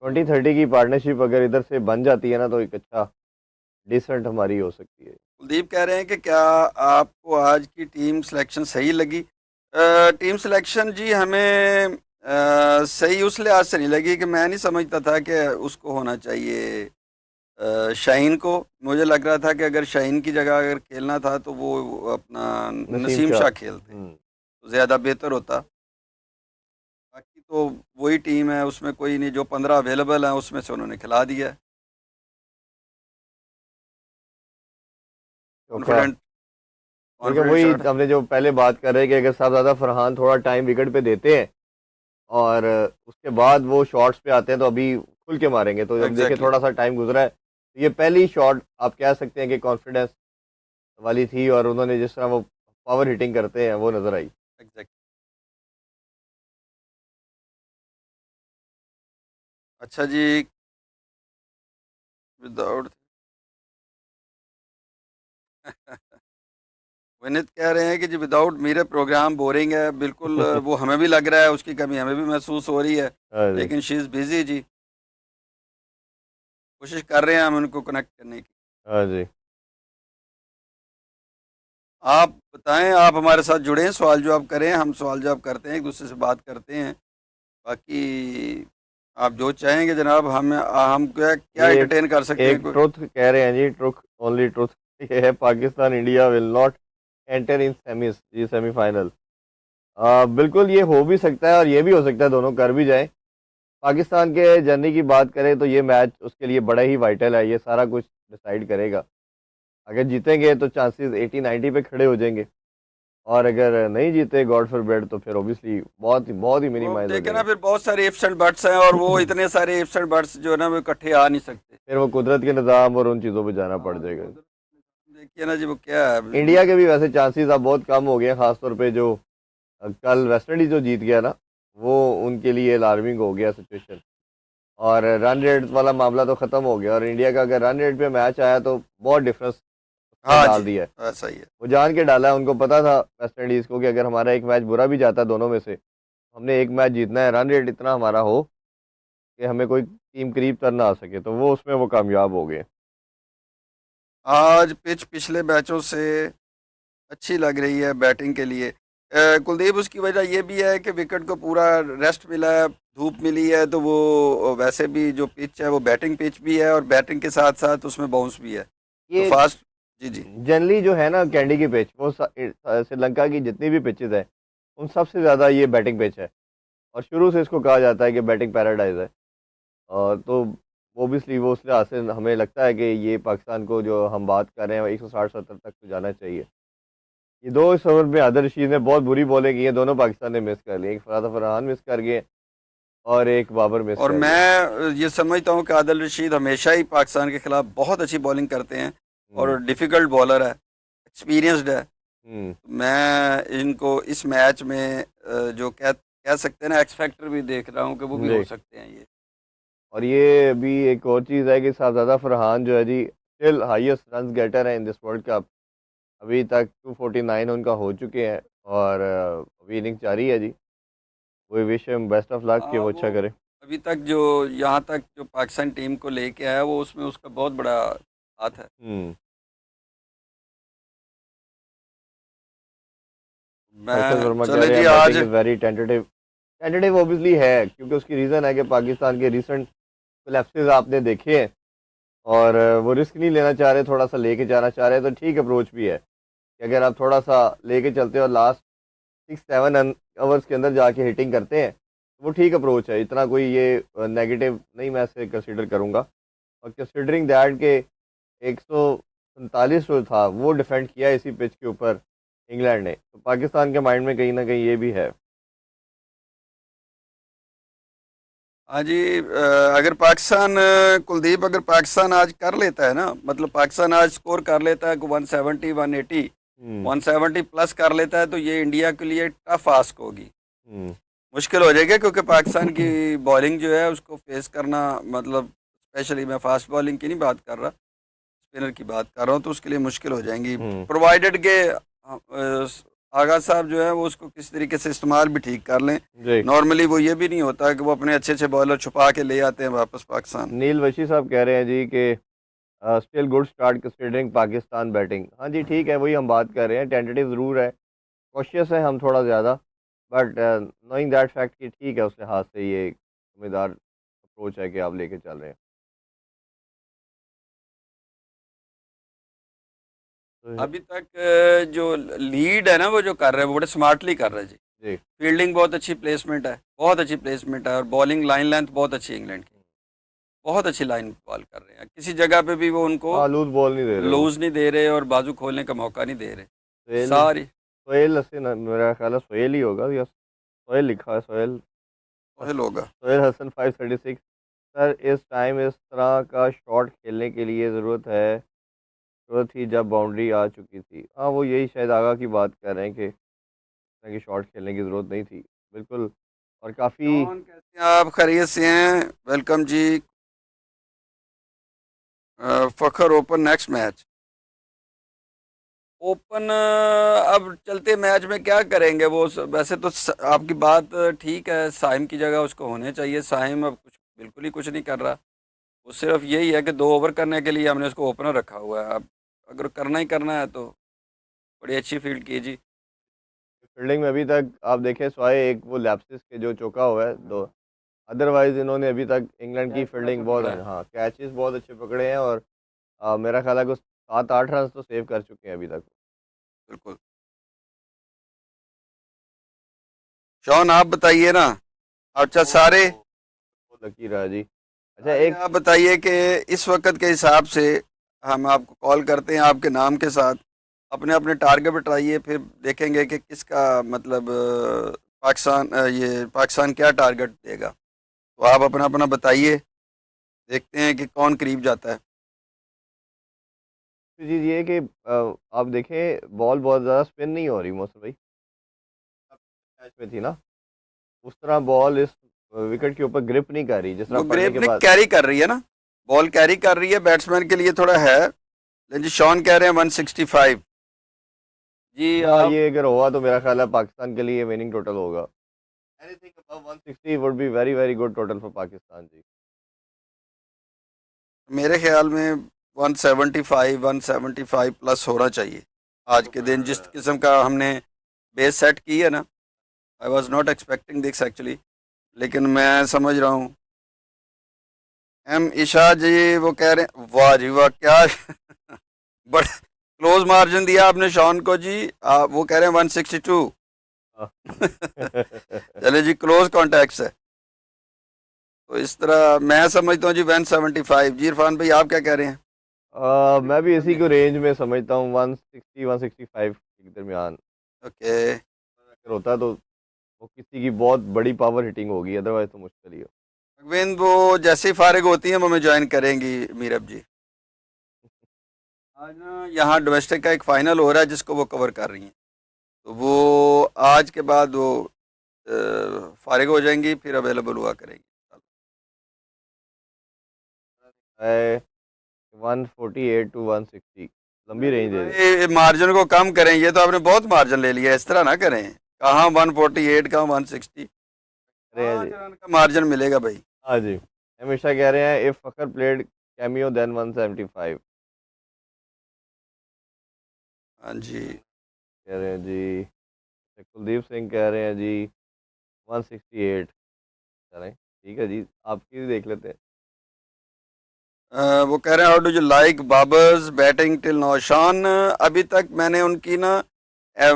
S1: 20-30 की पार्टनरशिप अगर इधर से बन जाती है ना, तो एक अच्छा डिसेंट हमारी हो सकती है।
S2: कुलदीप कह रहे हैं कि क्या आपको आज की टीम सिलेक्शन सही लगी। टीम सिलेक्शन जी हमें सही उस लिहाज से नहीं लगी कि मैं नहीं समझता था कि उसको होना चाहिए शाहीन को। मुझे लग रहा था कि अगर शाहीन की जगह अगर खेलना था तो वो अपना
S1: नसीम
S2: नसीम
S1: शाह।
S2: शाह खेलते तो ज़्यादा बेहतर होता। बाकी तो वही टीम है, उसमें कोई नहीं, जो 15 अवेलेबल हैं उसमें से उन्होंने खिला दिया है।
S1: चौका।
S2: कॉन्फिडेंट
S1: लेकिन
S2: कॉन्फिडेंट
S1: वही
S2: शॉट।
S1: हमने जो पहले बात कर रहे हैं कि अगर साहबजादा फरहान थोड़ा टाइम विकेट पे देते हैं, और उसके बाद वो शॉट्स पे आते हैं, तो अभी खुल के मारेंगे। तो जब देखे
S2: एग्जैक्टली।
S1: थोड़ा सा टाइम गुजरा है, तो ये पहली शॉट आप कह सकते हैं कि कॉन्फिडेंस वाली थी, और उन्होंने जिस तरह वो पावर हिटिंग करते हैं वो नज़र आई।
S2: एग्जैक्ट। अच्छा जी। विदाउट विनीत कह रहे हैं कि जी विदाउट मेरे प्रोग्राम बोरिंग है। बिल्कुल वो हमें भी लग रहा है, उसकी कमी हमें भी महसूस हो रही है।
S1: हाँ जी।
S2: लेकिन शी इज़ बिजी जी। कोशिश कर रहे हैं हम उनको कनेक्ट करने की।
S1: हाँ जी।
S2: आप बताएं, आप हमारे साथ जुड़े हैं, सवाल जवाब करें, हम सवाल जवाब करते हैं, एक दूसरे से बात करते हैं। बाकी आप जो चाहेंगे जनाब, हम क्या क्या
S1: ये
S2: एंटरटेन कर सकते हैं
S1: एक
S2: कोई।
S1: ट्रुथ कह रहे हैं जी, ट्रुथ, ओनली ट्रुथ। ये है, Pakistan India will not enter in semis, जी सेमीफाइनल। बिल्कुल ये हो भी सकता है और ये भी हो सकता है, दोनों कर भी जाए। पाकिस्तान के जर्नी की बात करें तो ये मैच उसके लिए बड़ा ही वाइटल है, ये सारा कुछ डिसाइड करेगा। अगर जीतेंगे तो चांसेस 80-90 पे खड़े हो जाएंगे, और अगर नहीं जीते, गॉड फॉरबिड, तो फिर ऑब्वियसली बहुत ही
S2: वो अब
S1: मिनिमाइज हो
S2: देखे ना,
S1: जाएंगे।
S2: फिर बहुत सारे इफ्स एंड बट्स हैं, और वो इतने सारे इफ्स एंड बट्स जो है ना वो इकट्ठे आ नहीं सकते।
S1: फिर वो कुदरत के निज़ाम और उन चीज़ों पे जाना पड़
S2: हाँ,
S1: जाएगा।
S2: देखिए ना जी वो क्या है
S1: इंडिया के भी वैसे चांसेस अब बहुत कम हो गए हैं, खासतौर पे जो कल वेस्ट इंडीज जो जीत गया ना, वो उनके लिए अलार्मिंग हो गया सिचुएशन। और रन रेट वाला मामला तो ख़त्म हो गया, और इंडिया का अगर रन रेट पे मैच आया तो बहुत डिफरेंस उसने
S2: हाँ
S1: डाल
S2: जी,
S1: दिया है।
S2: ऐसा ही है।
S1: वो जान के डाला है, उनको पता था वेस्ट इंडीज़ को कि अगर हमारा एक मैच बुरा भी जाता है दोनों में से, हमने एक मैच जीतना है, रन रेट इतना हमारा हो कि हमें कोई टीम करीब तर ना आ सके, तो वो उसमें वो कामयाब हो गए।
S2: आज पिच पिछले मैचों से अच्छी लग रही है बैटिंग के लिए। कुलदीप, उसकी वजह ये भी है कि विकेट को पूरा रेस्ट मिला है, धूप मिली है, तो वो वैसे भी जो पिच है वो बैटिंग पिच भी है, और बैटिंग के साथ साथ उसमें बाउंस भी है तो
S1: ये
S2: फास्ट। जी जी।
S1: जनरली जो है ना कैंडी की पिच, वो श्रीलंका की जितनी भी पिचेज है, उन सबसे ज़्यादा ये बैटिंग पिच है, और शुरू से इसको कहा जाता है कि बैटिंग पैराडाइज है। और तो ओबियसली वो उस लिहाज से हमें लगता है कि ये पाकिस्तान को, जो हम बात कर रहे हैं, 160-70 तक तो जाना चाहिए। ये दो इस ओवर में आदिल रशीद ने बहुत बुरी बॉलें की है, दोनों पाकिस्तान ने मिस कर ली, एक फराद फरहान मिस कर गए और एक बाबर मिस
S2: और
S1: कर गए।
S2: मैं ये समझता हूँ कि आदिल रशीद हमेशा ही पाकिस्तान के खिलाफ बहुत अच्छी बॉलिंग करते हैं,
S1: हम्म।
S2: और डिफ़िकल्ट बॉलर है, एक्सपीरियंस्ड है।
S1: हम्म।
S2: मैं इनको इस मैच में जो कह सकते हैं ना, एक्स फैक्टर भी देख रहा हूँ कि वो भी हो
S1: जी।
S2: सकते हैं ये।
S1: और ये भी एक और चीज़ है कि साहबजादा फरहान जो है जी स्टिल हाईएस्ट रन गेटर है इन दिस वर्ल्ड कप। अभी तक 249 उनका हो चुके हैं, और अभी इनिंग जारी है जी। वो wish him best of luck कि
S2: हाँ,
S1: वो
S2: वो
S1: अच्छा करे।
S2: अभी तक जो यहाँ तक जो पाकिस्तान टीम को लेके आया, वो उसमें उसका बहुत बड़ा हाथ है।
S1: हम्म। हर्षद
S2: मैं
S1: वर्मा कह
S2: चले
S1: रहे
S2: जी
S1: हैं बैटिंग
S2: आज।
S1: Is very tentative. Tentative obviously है, क्योंकि उसकी रीज़न है कि पाकिस्तान के रिसेंट कोलैप्सेस आपने देखे हैं, और वो रिस्क नहीं लेना चाह रहे, थोड़ा सा लेके जाना चाह रहे हैं। तो ठीक अप्रोच भी है कि अगर आप थोड़ा सा लेके चलते हो और लास्ट 6-7 ओवर्स के अंदर जाके हिटिंग करते हैं, तो वो ठीक अप्रोच है। इतना कोई ये नेगेटिव नहीं मैं इसे कंसिडर करूँगा। और कंसिडरिंग दैट के 147 जो था वो डिफेंड किया इसी पिच के ऊपर इंग्लैंड ने, तो पाकिस्तान के माइंड में कहीं ना कहीं ये भी है।
S2: हाँ जी, अगर पाकिस्तान कुलदीप, अगर पाकिस्तान आज कर लेता है ना, मतलब पाकिस्तान आज स्कोर कर लेता है 170 180,
S1: हम्म।
S2: 170 प्लस कर लेता है, तो ये इंडिया के लिए टफ आस्क होगी,
S1: हम्म।
S2: मुश्किल हो जाएगी, क्योंकि पाकिस्तान की बॉलिंग जो है उसको फेस करना, मतलब स्पेशली मैं फास्ट बॉलिंग की नहीं बात कर रहा, स्पिनर की बात कर रहा हूँ, तो उसके लिए मुश्किल हो जाएंगी,
S1: हम्म।
S2: प्रोवाइडेड के आगा साहब जो है वो उसको किस तरीके से इस्तेमाल भी ठीक कर लें।
S1: जी।
S2: नॉर्मली वो ये भी नहीं होता कि वो अपने अच्छे अच्छे बॉलर छुपा के ले आते हैं वापस पाकिस्तान।
S1: नील वशी साहब कह रहे हैं जी कि still good start considering Pakistan batting. हाँ जी, ठीक है, वही हम बात कर रहे हैं। टेंटेटिव ज़रूर है, कॉशियस है हम थोड़ा ज़्यादा, बट नोइंग दैट फैक्ट कि ठीक है, उस लिहाज से ये समझदार अप्रोच है कि आप लेके चल रहे हैं। तो
S2: अभी तक जो लीड है ना, वो जो कर रहे हैं वो बड़े स्मार्टली कर रहे हैं जी।
S1: जी।
S2: फील्डिंग बहुत अच्छी प्लेसमेंट है, बहुत अच्छी प्लेसमेंट है, और बॉलिंग लाइन लेंथ बहुत अच्छी है इंग्लैंड की, बहुत अच्छी लाइन बॉल कर रहे हैं, किसी जगह पे भी वो उनको
S1: हाँ, लूज बॉल नहीं दे रहे वो।
S2: लूज नहीं दे रहे और बाजू खोलने का मौका नहीं दे रहे
S1: सोहेल,
S2: सारी।
S1: सोहेल हसन, मेरा ख्याल है सोहेल ही होगा, या सोहेल लिखा है, सोहेल।
S2: वही लोग
S1: सोहेल हसन 536। सर, इस टाइम इस तरह का शॉट खेलने के लिए ज़रूरत थी जब बाउंड्री आ चुकी थी। हाँ, वो यही शायद आगा की बात कर रहे हैं कि इस तरह की शॉट खेलने की ज़रूरत नहीं थी। बिल्कुल। और काफ़ी।
S2: जॉन, कैसे हैं आप? खैरियत से हैं? वेलकम जी। फखर ओपन नेक्स्ट मैच। ओपन अब चलते मैच में क्या करेंगे वो वैसे तो आपकी बात ठीक है, साइम की जगह उसको होने चाहिए। साइम अब कुछ बिल्कुल ही कुछ नहीं कर रहा, वो सिर्फ यही है कि 2 ओवर करने के लिए हमने उसको ओपनर रखा हुआ है। अब अगर करना ही करना है तो बड़ी अच्छी फील्ड की जी।
S1: फील्डिंग में अभी तक आप देखें, स्वाए एक वो लैप्सिस के जो चौका हुआ है दो, अदरवाइज इन्होंने अभी तक इंग्लैंड की
S2: कैच बड़ा
S1: फील्डिंग
S2: अच्छा
S1: बहुत
S2: पकड़ा
S1: है,
S2: है।
S1: हाँ, कैचेस बहुत अच्छे पकड़े हैं। और मेरा ख्याल है कि 7-8 रन तो सेव कर चुके हैं अभी तक।
S2: बिल्कुल। शॉन, आप बताइए ना। अच्छा,
S1: वो
S2: सारे
S1: वो लकी रहा जी। अच्छा,
S2: सारे
S1: एक।
S2: आप बताइए कि इस वक्त के हिसाब से हम आपको कॉल करते हैं आपके नाम के साथ, अपने अपने टारगेट बताइए, फिर देखेंगे कि किसका मतलब पाकिस्तान ये पाकिस्तान क्या टारगेट देगा, तो आप अपना अपना बताइए, देखते हैं कि कौन करीब जाता है।
S1: चीज़ ये है कि आप देखें, बॉल बहुत ज़्यादा स्पिन नहीं हो रही मौसम भाई, मैच में थी ना, उस तरह बॉल इस विकेट के ऊपर ग्रिप नहीं कर रही जिस तरह
S2: वो
S1: पड़ने
S2: ग्रेप
S1: के
S2: ने
S1: बाद।
S2: कैरी कर रही है ना, बॉल कैरी कर रही है, बैट्समैन के लिए थोड़ा है, लेकिन जी शॉन कह रहे हैं 165। जी
S1: हाँ,
S2: आप।
S1: ये अगर हुआ तो मेरा ख्याल है पाकिस्तान के लिए विनिंग टोटल होगा। Anything above 160 would be very very good total for Pakistan जी।
S2: मेरे ख्याल में 175 प्लस होना चाहिए आज
S1: तो
S2: के दिन, जिस
S1: फिर
S2: किस्म का हमने बेस सेट की है ना। I was not expecting this actually, लेकिन मैं समझ रहा हूँ। एम ईशा जी वो कह रहे हैं, वाह जी वाह, क्या बड़ा क्लोज मार्जिन दिया आपने शॉन को जी। वो कह रहे हैं 162।
S1: हाँ।
S2: चले जी, क्लोज कॉन्टैक्ट्स है, तो इस तरह मैं समझता हूँ जी 175। जी इरफान भाई, आप क्या कह रहे हैं?
S1: मैं भी इसी को रेंज में समझता हूँ, 160 165 के दरमियान।
S2: ओके।
S1: अगर होता तो वो किसी की बहुत बड़ी पावर हिटिंग होगी, अदरवाइज तो मुश्किल ही हो।
S2: अगविंद वो जैसे ही फारिग होती हैं वो हमें ज्वाइन करेंगी मीरब जी। आज ना यहाँ डोमेस्टिक का एक फाइनल हो रहा है जिसको वो कवर कर रही हैं, तो वो आज के बाद वो फारिग हो जाएंगी, फिर अवेलेबल हुआ करेंगी।
S1: है 148 to 160, लंबी
S2: नहीं
S1: रेंज दे दें।
S2: भाई, मार्जिन को कम करें, ये तो आपने बहुत मार्जिन ले लिया, इस तरह ना करें। कहाँ 148, कहाँ 160,
S1: कह रहे हैं
S2: 5
S1: जी।
S2: रन का मार्जिन मिलेगा भाई।
S1: हाँ जी, हमेशा कह रहे हैं if Fakhar played cameo then 175।
S2: हाँ जी।
S1: कह रहे हैं जी। कुलदीप सिंह कह रहे हैं जी 168। चलें ठीक है जी, आपकी भी देख लेते हैं।
S2: वो कह रहे हैं how do you like Babar's batting till नौशान। अभी तक मैंने उनकी ना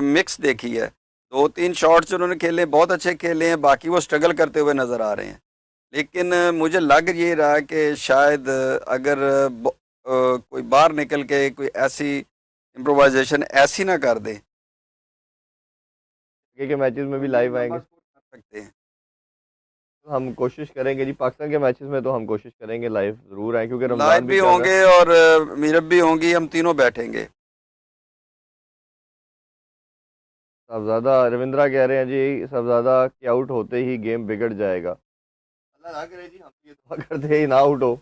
S2: मिक्स देखी है, दो तीन शॉट्स उन्होंने खेले, बहुत अच्छे खेले हैं, बाकी वो स्ट्रगल करते हुए नज़र आ रहे हैं। लेकिन मुझे लग ये रहा कि शायद अगर कोई बाहर निकल के कोई ऐसी इम्प्रोवाइजेशन ऐसी ना कर दे,
S1: आगे के मैचेस में भी
S2: तो ये
S1: लाइव
S2: लंबा
S1: आएंगे।
S2: स्कोर कर सकते हैं।
S1: हम कोशिश करेंगे जी, पाकिस्तान के मैचेस में तो हम कोशिश करेंगे लाइव ज़रूर आए, क्योंकि
S2: लाइव
S1: रमज़ान भी
S2: भी
S1: चल रहा है।
S2: होंगे और मीरब भी होंगी, हम तीनों बैठेंगे।
S1: साहबजादा रविंद्रा कह रहे हैं जी साहबजादा के आउट होते ही गेम बिगड़ जाएगा। अल्लाह ना करे जी, हम तो ये दुआ करते हैं ना आउट हो,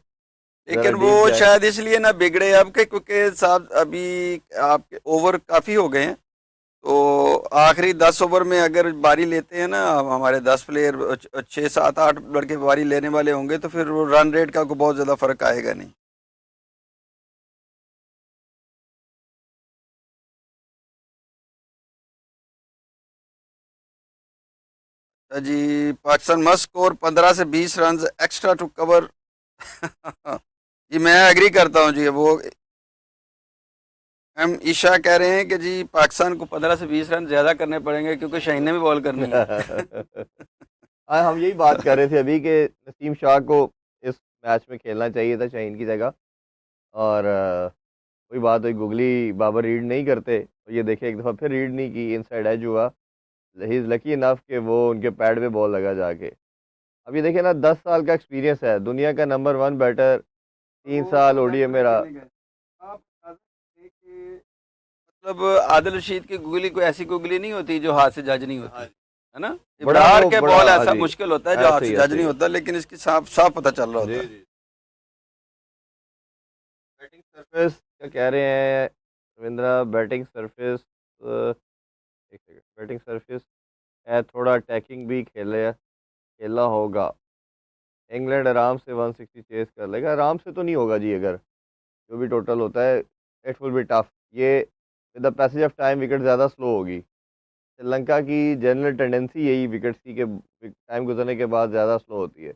S1: ज़रा
S2: लेकिन वो
S1: डीप जाए।
S2: शायद इसलिए ना बिगड़े अब के, क्योंकि साहब अभी आपके ओवर काफ़ी हो गए हैं, तो आखिरी 10 ओवर में अगर बारी लेते हैं ना, हमारे 10 प्लेयर 6 7 8 लड़के बारी लेने वाले होंगे, तो फिर वो रन रेट का कोई बहुत ज़्यादा फर्क आएगा नहीं। जी, पाकिस्तान मस्ट स्कोर 15 से 20 रन एक्स्ट्रा टू कवर। जी मैं एग्री करता हूँ जी। वो हम ईशा कह रहे हैं कि जी पाकिस्तान को 15 से 20 रन ज़्यादा करने पड़ेंगे, क्योंकि शाहीन ने भी बॉल करनी है।
S1: हाँ, हम यही बात कर रहे थे अभी कि नसीम शाह को इस मैच में खेलना चाहिए था शाहीन की जगह। और वही बात हुई, गुगली बाबर रीड नहीं करते, तो ये देखे एक दफ़ा फिर रीड नहीं की, इनसाइड एज हुआ। ही इज़ लकी इनफ कि वो उनके पैड पे बॉल लगा जाके। अब ये देखिए ना, 10 साल का एक्सपीरियंस है, दुनिया का नंबर 1 बैटर,
S2: और
S1: 3 साल
S2: वो लेग
S1: ओडीए
S2: पे
S1: में
S2: नहीं
S1: रहा।
S2: खेलने गए। आप अंदाजा करें कि मतलब आदिल रशीद की गुगली कोई ऐसी गुगली नहीं होती जो हाथ से जज नहीं होती,
S1: हाँ,
S2: है ना।
S1: बड़ा
S2: इब्रार
S1: वो
S2: के
S1: बड़ा,
S2: बॉल
S1: हाँ
S2: ऐसा
S1: जी,
S2: मुश्किल होता है जो हाथ
S1: ऐसे
S2: से
S1: ही
S2: जज
S1: ऐसे
S2: नहीं
S1: ही।
S2: होता, लेकिन इसकी साफ साफ पता चल रहा
S1: जी
S2: होता है।
S1: जी। बैटिंग सरफेस क्या कह रहे हैं रविंद्रा? बैटिंग सरफेस, एक सेकंड, बैटिंग सरफेस है, थोड़ा अटैकिंग भी खेले खेलना होगा। इंग्लैंड आराम से 160 चेस कर लेगा, आराम से तो नहीं होगा जी। अगर जो भी टोटल होता है, इट विल बी टफ। ये with the passage of time wicket ज़्यादा स्लो होगी। श्रीलंका की जनरल टेंडेंसी यही विकेट्स की कि टाइम गुजरने के बाद ज़्यादा स्लो होती है।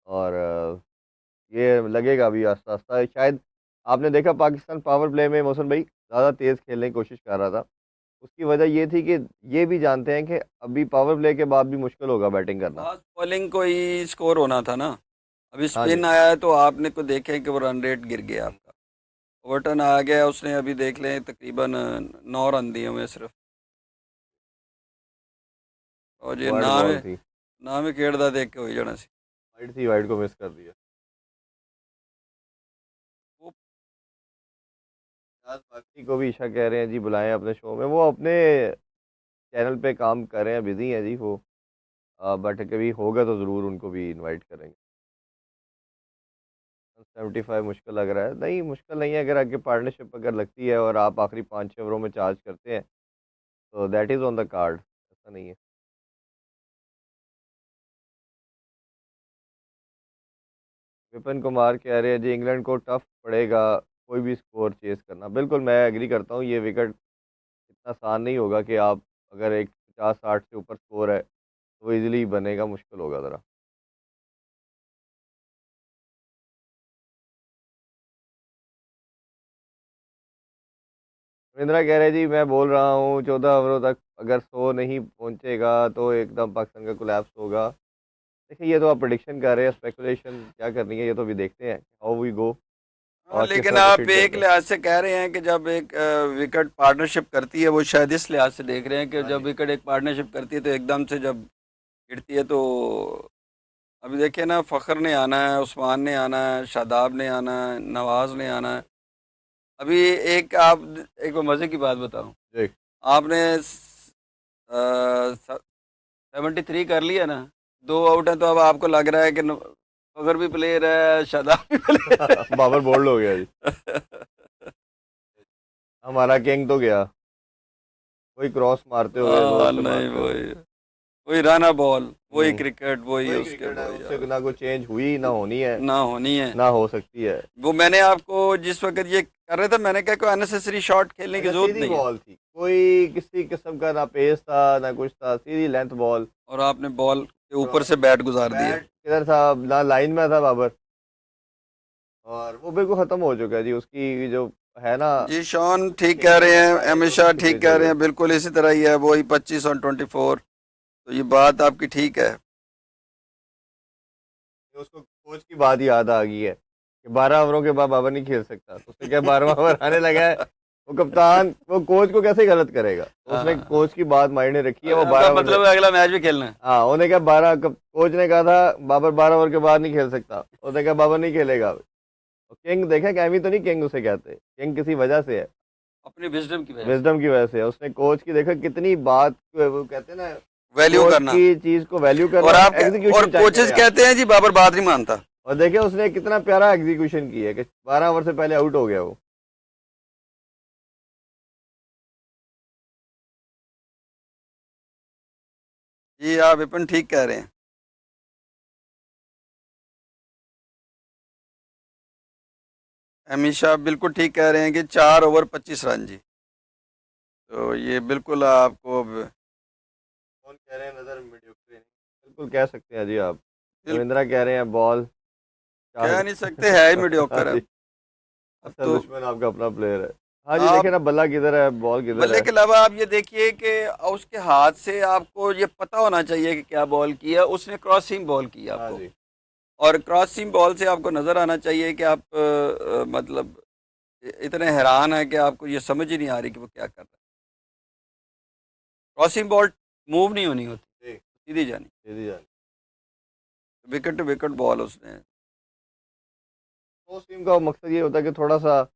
S1: और ये लगेगा अभी आस्ता आस्ता शायद। आपने देखा पाकिस्तान पावर प्ले में मोहसिन भाई ज़्यादा तेज़ खेलने की कोशिश कर रहा था। उसकी वजह ये थी कि ये भी जानते हैं कि अभी पावर प्ले के बाद भी मुश्किल होगा बैटिंग करना।
S2: फास्ट बॉलिंग को ही स्कोर होना था ना। अभी
S1: हाँ
S2: स्पिन
S1: जी।
S2: आया है तो आपने को देखे कि वो रन रेट गिर गया आपका। ओवर्टन आ गया, उसने अभी देख लें तकरीबन 9 रन दिए हुए सिर्फ। और ये
S1: वाइड बॉल थी,
S2: ना में खेड़दा देख के हो ही जाना सी।
S1: वाइड थी, वाइड को मिस कर दिया।
S2: वो
S1: यार बाकी को भी ईशा कह रहे हैं जी बुलाएं अपने शो में, वो अपने चैनल पे काम कर रहे हैं, बिजी हैं जी वो। बट कभी होगा तो ज़रूर उनको भी इनवाइट करेंगे। 75 मुश्किल लग रहा है, नहीं मुश्किल नहीं है, अगर आगे पार्टनरशिप अगर लगती है और आप आखिरी 5-6 ओवरों में चार्ज करते हैं तो that is on the card, ऐसा नहीं है। विपिन कुमार कह रहे हैं जी इंग्लैंड को टफ पड़ेगा कोई भी स्कोर चेस करना। बिल्कुल मैं एग्री करता हूँ, ये विकेट इतना आसान नहीं होगा कि आप अगर एक 50-60 से ऊपर स्कोर है तो वो इजीली बनेगा, मुश्किल होगा ज़रा। रविंद्रा कह रहे हैं जी मैं बोल रहा हूँ 14 ओवरों तक अगर 100 नहीं पहुँचेगा तो एकदम पाकिस्तान का कोलैप्स होगा। देखिए ये तो आप प्रिडिक्शन कर रहे हैं, स्पेकुलेशन क्या करनी है ये तो अभी देखते हैं हाउ वी गो
S2: हाँ,
S1: और किस
S2: लेकिन
S1: तरह
S2: आप
S1: प्रोसीड
S2: एक
S1: करते हैं।
S2: लिहाज से कह रहे हैं कि जब एक विकेट पार्टनरशिप करती है, वो शायद इस लिहाज से देख रहे हैं कि
S1: हाँ
S2: जब
S1: जी।
S2: विकेट एक पार्टनरशिप करती है तो एकदम से जब गिरती है तो अभी देखिए ना, फ़खर ने आना है, उस्मान ने आना है, शादाब ने आना है, नवाज ने आना है। अभी एक आप एक मजे की बात बताऊं।
S1: जी।
S2: आपने 73 कर लिया ना, 2 आउट है, तो अब आपको लग रहा है कि अगर भी प्लेयर है, शादाब भी प्लेयर
S1: बाबर बोल्ड हो गया जी।
S2: है।
S1: हमारा किंग तो गया, वही क्रॉस मारते हुए जोर से
S2: नहीं,
S1: मारते हुए।
S2: वही वही राना बॉल, वही
S1: हम्म।
S2: क्रिकेट, वही
S1: वही
S2: उसके
S1: क्रिकेट है,
S2: वही
S1: उससे
S2: यार,
S1: ना कोई चेंज हुई ना होनी है,
S2: ना होनी है।
S1: ना हो सकती है।
S2: वो मैंने आपको जिस वक्त ये कर रहे थे, मैंने कहा कोई अननेसेसरी शॉट खेलने की
S1: अच्छा,
S2: जरूरत
S1: सीधी
S2: नहीं है।
S1: बॉल थी, कोई किसी किस्म का ना पेस था ना कुछ था, सीधी लेंथ बॉल।
S2: और आपने बॉल के ऊपर
S1: और
S2: से बैट गुजार दिया।
S1: बैट किधर था, ना लाइन में था बाबर, और वो बिल्कुल खत्म हो चुका है जी, उसकी जो है ना
S2: जी शॉन ठीक कह
S1: खेलने
S2: रहे
S1: का
S2: हैं,
S1: स्टाइल वो
S2: हमेशा
S1: बिल्कुल
S2: ठीक
S1: चेंज
S2: कह
S1: हो
S2: रहे
S1: गया।
S2: हैं, बिल्कुल इसी तरह ही है, वही 25 और 24। तो ये बात आपकी ठीक है।
S1: उसको कोच की बात याद आ गई है कि 12 ओवरों के बाद बाबर नहीं खेल सकता, तो उसने क्या 12वां ओवर आने लगा है। वो कप्तान वो कोच को कैसे गलत करेगा, तो उसने
S2: हाँ,
S1: कोच की बात मायने रखी है, वो
S2: आपका
S1: 12 ओवर से।
S2: मतलब है अगला मैच भी खेलना है।
S1: हाँ, उन्होंने कहा कोच ने कहा था बाबर 12 ओवर के बाद नहीं खेल सकता, उसने कहा बाबर नहीं खेलेगा। और किंग देखा, कैमी तो नहीं किंग उसे कहते, किंग किसी वजह से है,
S2: अपनी विजडम की वजह से।
S1: विजडम की वजह से है। उसने कोच की देखा कितनी बात, वो कहते हैं ना,
S2: वैल्यू
S1: कोच
S2: करना।
S1: की चीज को वैल्यू करना,
S2: और
S1: और
S2: आप और
S1: एग्जीक्यूशन चेक
S2: कोचेस
S1: करें आप।
S2: कहते हैं जी बाबर बात नहीं मानता।
S1: और देखिए उसने कितना प्यारा एग्जीक्यूशन किया है कि 12 ओवर से पहले आउट हो गया वो।
S2: जी आप विपिन ठीक कह रहे हैं। हमेशा बिल्कुल ठीक कह रहे हैं कि 4 ओवर 25 रन जी। तो ये बिल्कुल आपको
S1: कौन कह रहे हैं नजर मीडियोक्रे नहीं, बिल्कुल कह सकते हैं जी आप।
S2: बिल्कुल
S1: रविंद्रा कह रहे हैं बॉल
S2: कह
S1: चार।
S2: नहीं सकते, है ही
S1: हाँ
S2: मीडियोकर है
S1: जी,
S2: अब
S1: असल
S2: तो।
S1: दुश्मन आपका अपना प्लेयर है। हाँ जी,
S2: आप
S1: देखिए ना, बल्ला किधर है, बॉल किधर
S2: बल्ले
S1: है।
S2: के अलावा आप ये देखिए कि उसके हाथ से आपको ये पता होना चाहिए कि क्या बॉल किया उसने, क्रॉस सीम बॉल की
S1: हाँ
S2: आपको।
S1: जी।
S2: और क्रॉस सीम बॉल से आपको नजर आना चाहिए कि आप मतलब इतने हैरान है कि आपको ये समझ ही नहीं आ रही कि वो क्या कर रहा है। क्रॉस सीम बॉल मूव नहीं होनी होती,
S1: जी,
S2: सीधी जानी।
S1: सीधी जान।
S2: विकेट टू विकेट बॉल उसने।
S1: तो सीम का मकसद ये होता है कि थोड़ा सा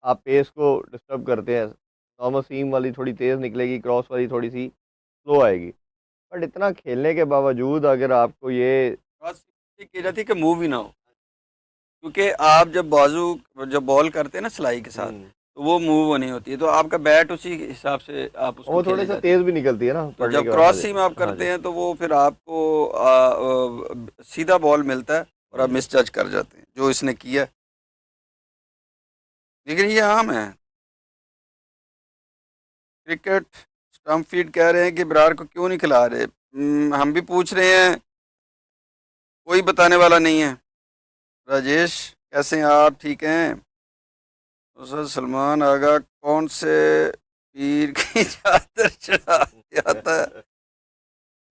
S1: आप पेस को डिस्टर्ब करते हैं, नॉर्मल सीम वाली थोड़ी तेज़ निकलेगी, क्रॉस वाली थोड़ी सी स्लो आएगी। बट इतना खेलने के बावजूद अगर आपको ये।
S2: क्रॉस सीम की जाती है कि मूव ही ना हो, क्योंकि आप जब बाजू जब बॉल करते हैं ना सिलाई के साथ,
S1: हम्म,
S2: तो वो मूव होनी होती है, तो आपका बैट उसी हिसाब से आप
S1: और
S2: उसको
S1: वो थोड़े
S2: खेले
S1: से
S2: जाते
S1: तेज़
S2: हैं।
S1: भी निकलती है ना
S2: तो
S1: पढ़ने
S2: जब
S1: के बाद। हाँ
S2: क्रॉस
S1: जी।
S2: सीम आप
S1: हाँ जी।
S2: करते हैं तो वो फिर आपको सीधा बॉल मिलता है और आप
S1: हम्म।
S2: मिस जज कर जाते हैं, जो इसने किया है। लेकिन ये आम है क्रिकेट। स्टम्प फीड कह रहे हैं कि बरार को क्यों नहीं खिला रहे। हम भी पूछ रहे हैं, कोई बताने वाला नहीं है। राजेश कैसे हैं आप, ठीक हैं? तो सलमान आगा कौन से पीर की चादर चढ़ा के आता है?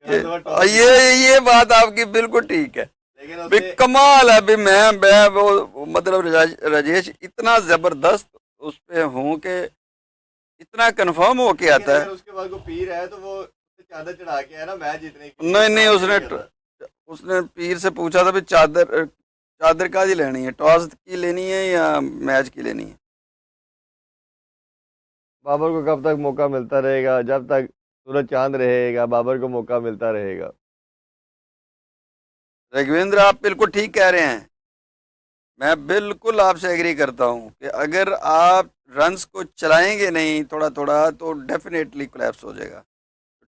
S2: ये
S1: यहाँ तो टॉस जीता।
S2: ये बात आपकी बिल्कुल ठीक है।
S1: लेकिन
S2: भी
S1: उसने
S2: कमाल है भी, मैं वो मतलब राजेश इतना जबरदस्त उस पे हूँ कि इतना कंफर्म होके
S1: लेकिन
S2: आता है।
S1: अगर उसके बाद को पीर है तो वो उससे चादर चढ़ा के है ना मैच जीतने के लिए,
S2: नहीं नहीं,
S1: टॉस नहीं कर रहा।
S2: उसने पीर से पूछा था भी चादर चादर का लेनी है, टॉस की लेनी है या मैच की लेनी है।
S1: बाबर को कब तक मौका मिलता रहेगा, जब तक सूरज चांद रहेगा बाबर को मौका मिलता रहेगा।
S2: रघुवेंद्र आप बिल्कुल ठीक कह रहे हैं। मैं बिल्कुल आपसे एग्री करता हूँ कि अगर आप रन्स को चलाएंगे नहीं थोड़ा थोड़ा तो डेफिनेटली कोलैप्स हो जाएगा।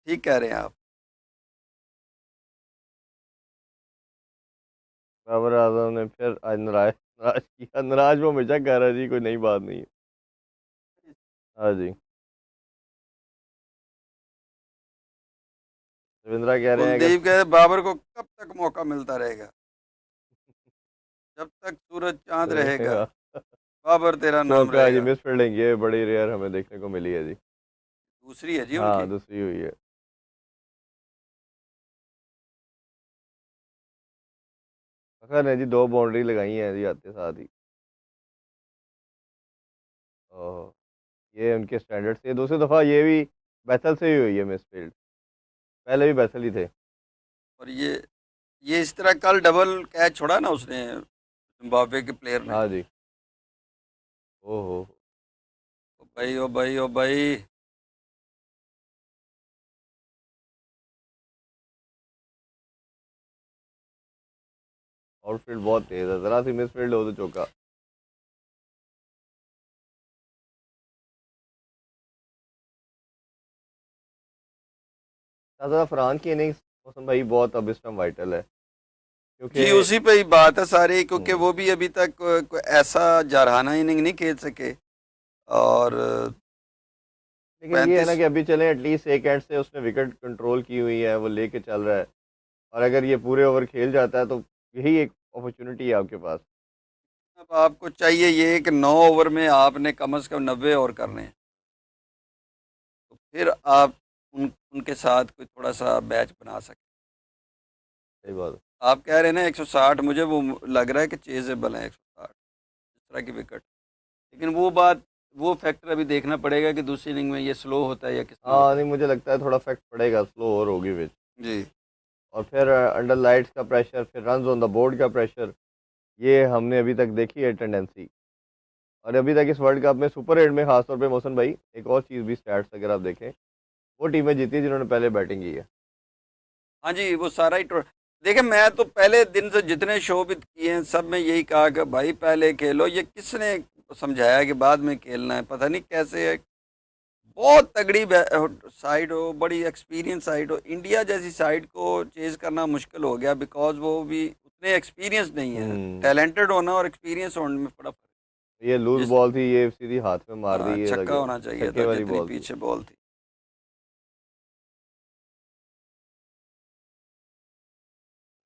S2: ठीक कह रहे हैं आप।
S1: बाबर आजम ने फिर आज नाराज नाराज किया, नाराज वो हमेशा कह रहा है जी, कोई नई बात नहीं है। हाँ जी। रविंद्रा कह रहे हैं
S2: कुलदीप
S1: अगर।
S2: कह रहे बाबर को कब तक मौका मिलता रहेगा, जब तक सूरज चांद रहेगा।
S1: रहेगा।
S2: बाबर तेरा नाम
S1: मौका जी,
S2: रहेगा।
S1: मिस फील्डिंग ये बड़ी रेयर हमें देखने को मिली है जी।
S2: दूसरी है जी
S1: हाँ,
S2: उनकी।
S1: दूसरी हुई है। अखर ने जी 2 बाउंड्री लगाई हैं जी आते साथ ही। ओह, ये उनके स्टैंडर्ड से दूसरी दफ़ा ये भी बैसल से ही हुई है मिस फील्ड, पहले भी बैसल ही थे।
S2: और ये इस तरह कल डबल कैच छोड़ा ना उसने, जिम्बाब्वे के प्लेयर ने।
S1: हाँ जी। ओहो।
S2: भाई ओ भाई ओ भाई।
S1: आउटफील्ड बहुत तेज है, जरा सी मिसफील्ड हो तो चौका। शाहजादा फरहान की इनिंग्स मौसम भाई बहुत अब इस टाइम वाइटल है, क्योंकि
S2: जी उसी पे ही बात है सारी, क्योंकि
S1: हम्म,
S2: वो भी अभी तक कोई ऐसा जारहाना इनिंग नहीं खेल सके। और
S1: लेकिन ये है ना
S2: 35।
S1: कि अभी चले एटलीस्ट एक एंड से उसने विकेट कंट्रोल की हुई है, वो लेके चल रहा है। और अगर ये पूरे ओवर खेल जाता है तो यही एक अपॉर्चुनिटी है आपके पास।
S2: अब आपको चाहिए ये कि 9 ओवर में आपने कम से कम 90 ओवर करने हैं। तो फिर आप उनके साथ कोई थोड़ा सा बैच बना सकते।
S1: सही बात है।
S2: आप कह रहे हैं ना 160, मुझे वो लग रहा है कि चेजेबल है 160 इस तरह की विकेट। लेकिन वो बात, वो फैक्टर अभी देखना पड़ेगा कि दूसरी इनिंग में ये स्लो होता है या किस तरह
S1: हाँ
S2: होता
S1: नहीं, मुझे लगता है थोड़ा फर्क पड़ेगा, स्लो ओवर होगी विच।
S2: है। जी।
S1: और फिर अंडर लाइट्स का प्रेशर, फिर रन ऑन द बोर्ड का प्रेशर, ये हमने अभी तक देखी है टेंडेंसी। और अभी तक इस वर्ल्ड कप में सुपर 8 में खासतौर पे मोहसन भाई, एक और चीज़ भी स्टैट्स अगर आप देखें, वो टीमें जीती हैं जिन्होंने पहले बैटिंग की है।
S2: हाँ जी, वो सारा ही देखिए, मैं तो पहले दिन से जितने शो भी किए हैं सब में यही कहा कि भाई पहले खेलो। ये किसने समझाया कि बाद में खेलना है? पता नहीं कैसे है। बहुत तगड़ी साइड हो, बड़ी एक्सपीरियंस साइड हो, इंडिया जैसी साइड को चेज करना मुश्किल हो गया, बिकॉज वो भी उतने एक्सपीरियंस नहीं है।
S1: हम्म।
S2: टैलेंटेड होना और एक्सपीरियंस होने में बड़ा फर्क
S1: ये
S2: है।
S1: लूज
S2: जिस
S1: बॉल थी, ये सीधी हाथ में मार दी, ये
S2: छक्का
S1: लगे
S2: होना चाहिए
S1: छक्के
S2: था
S1: वाली
S2: जितनी
S1: बॉल थी।
S2: पीछे बॉल थी।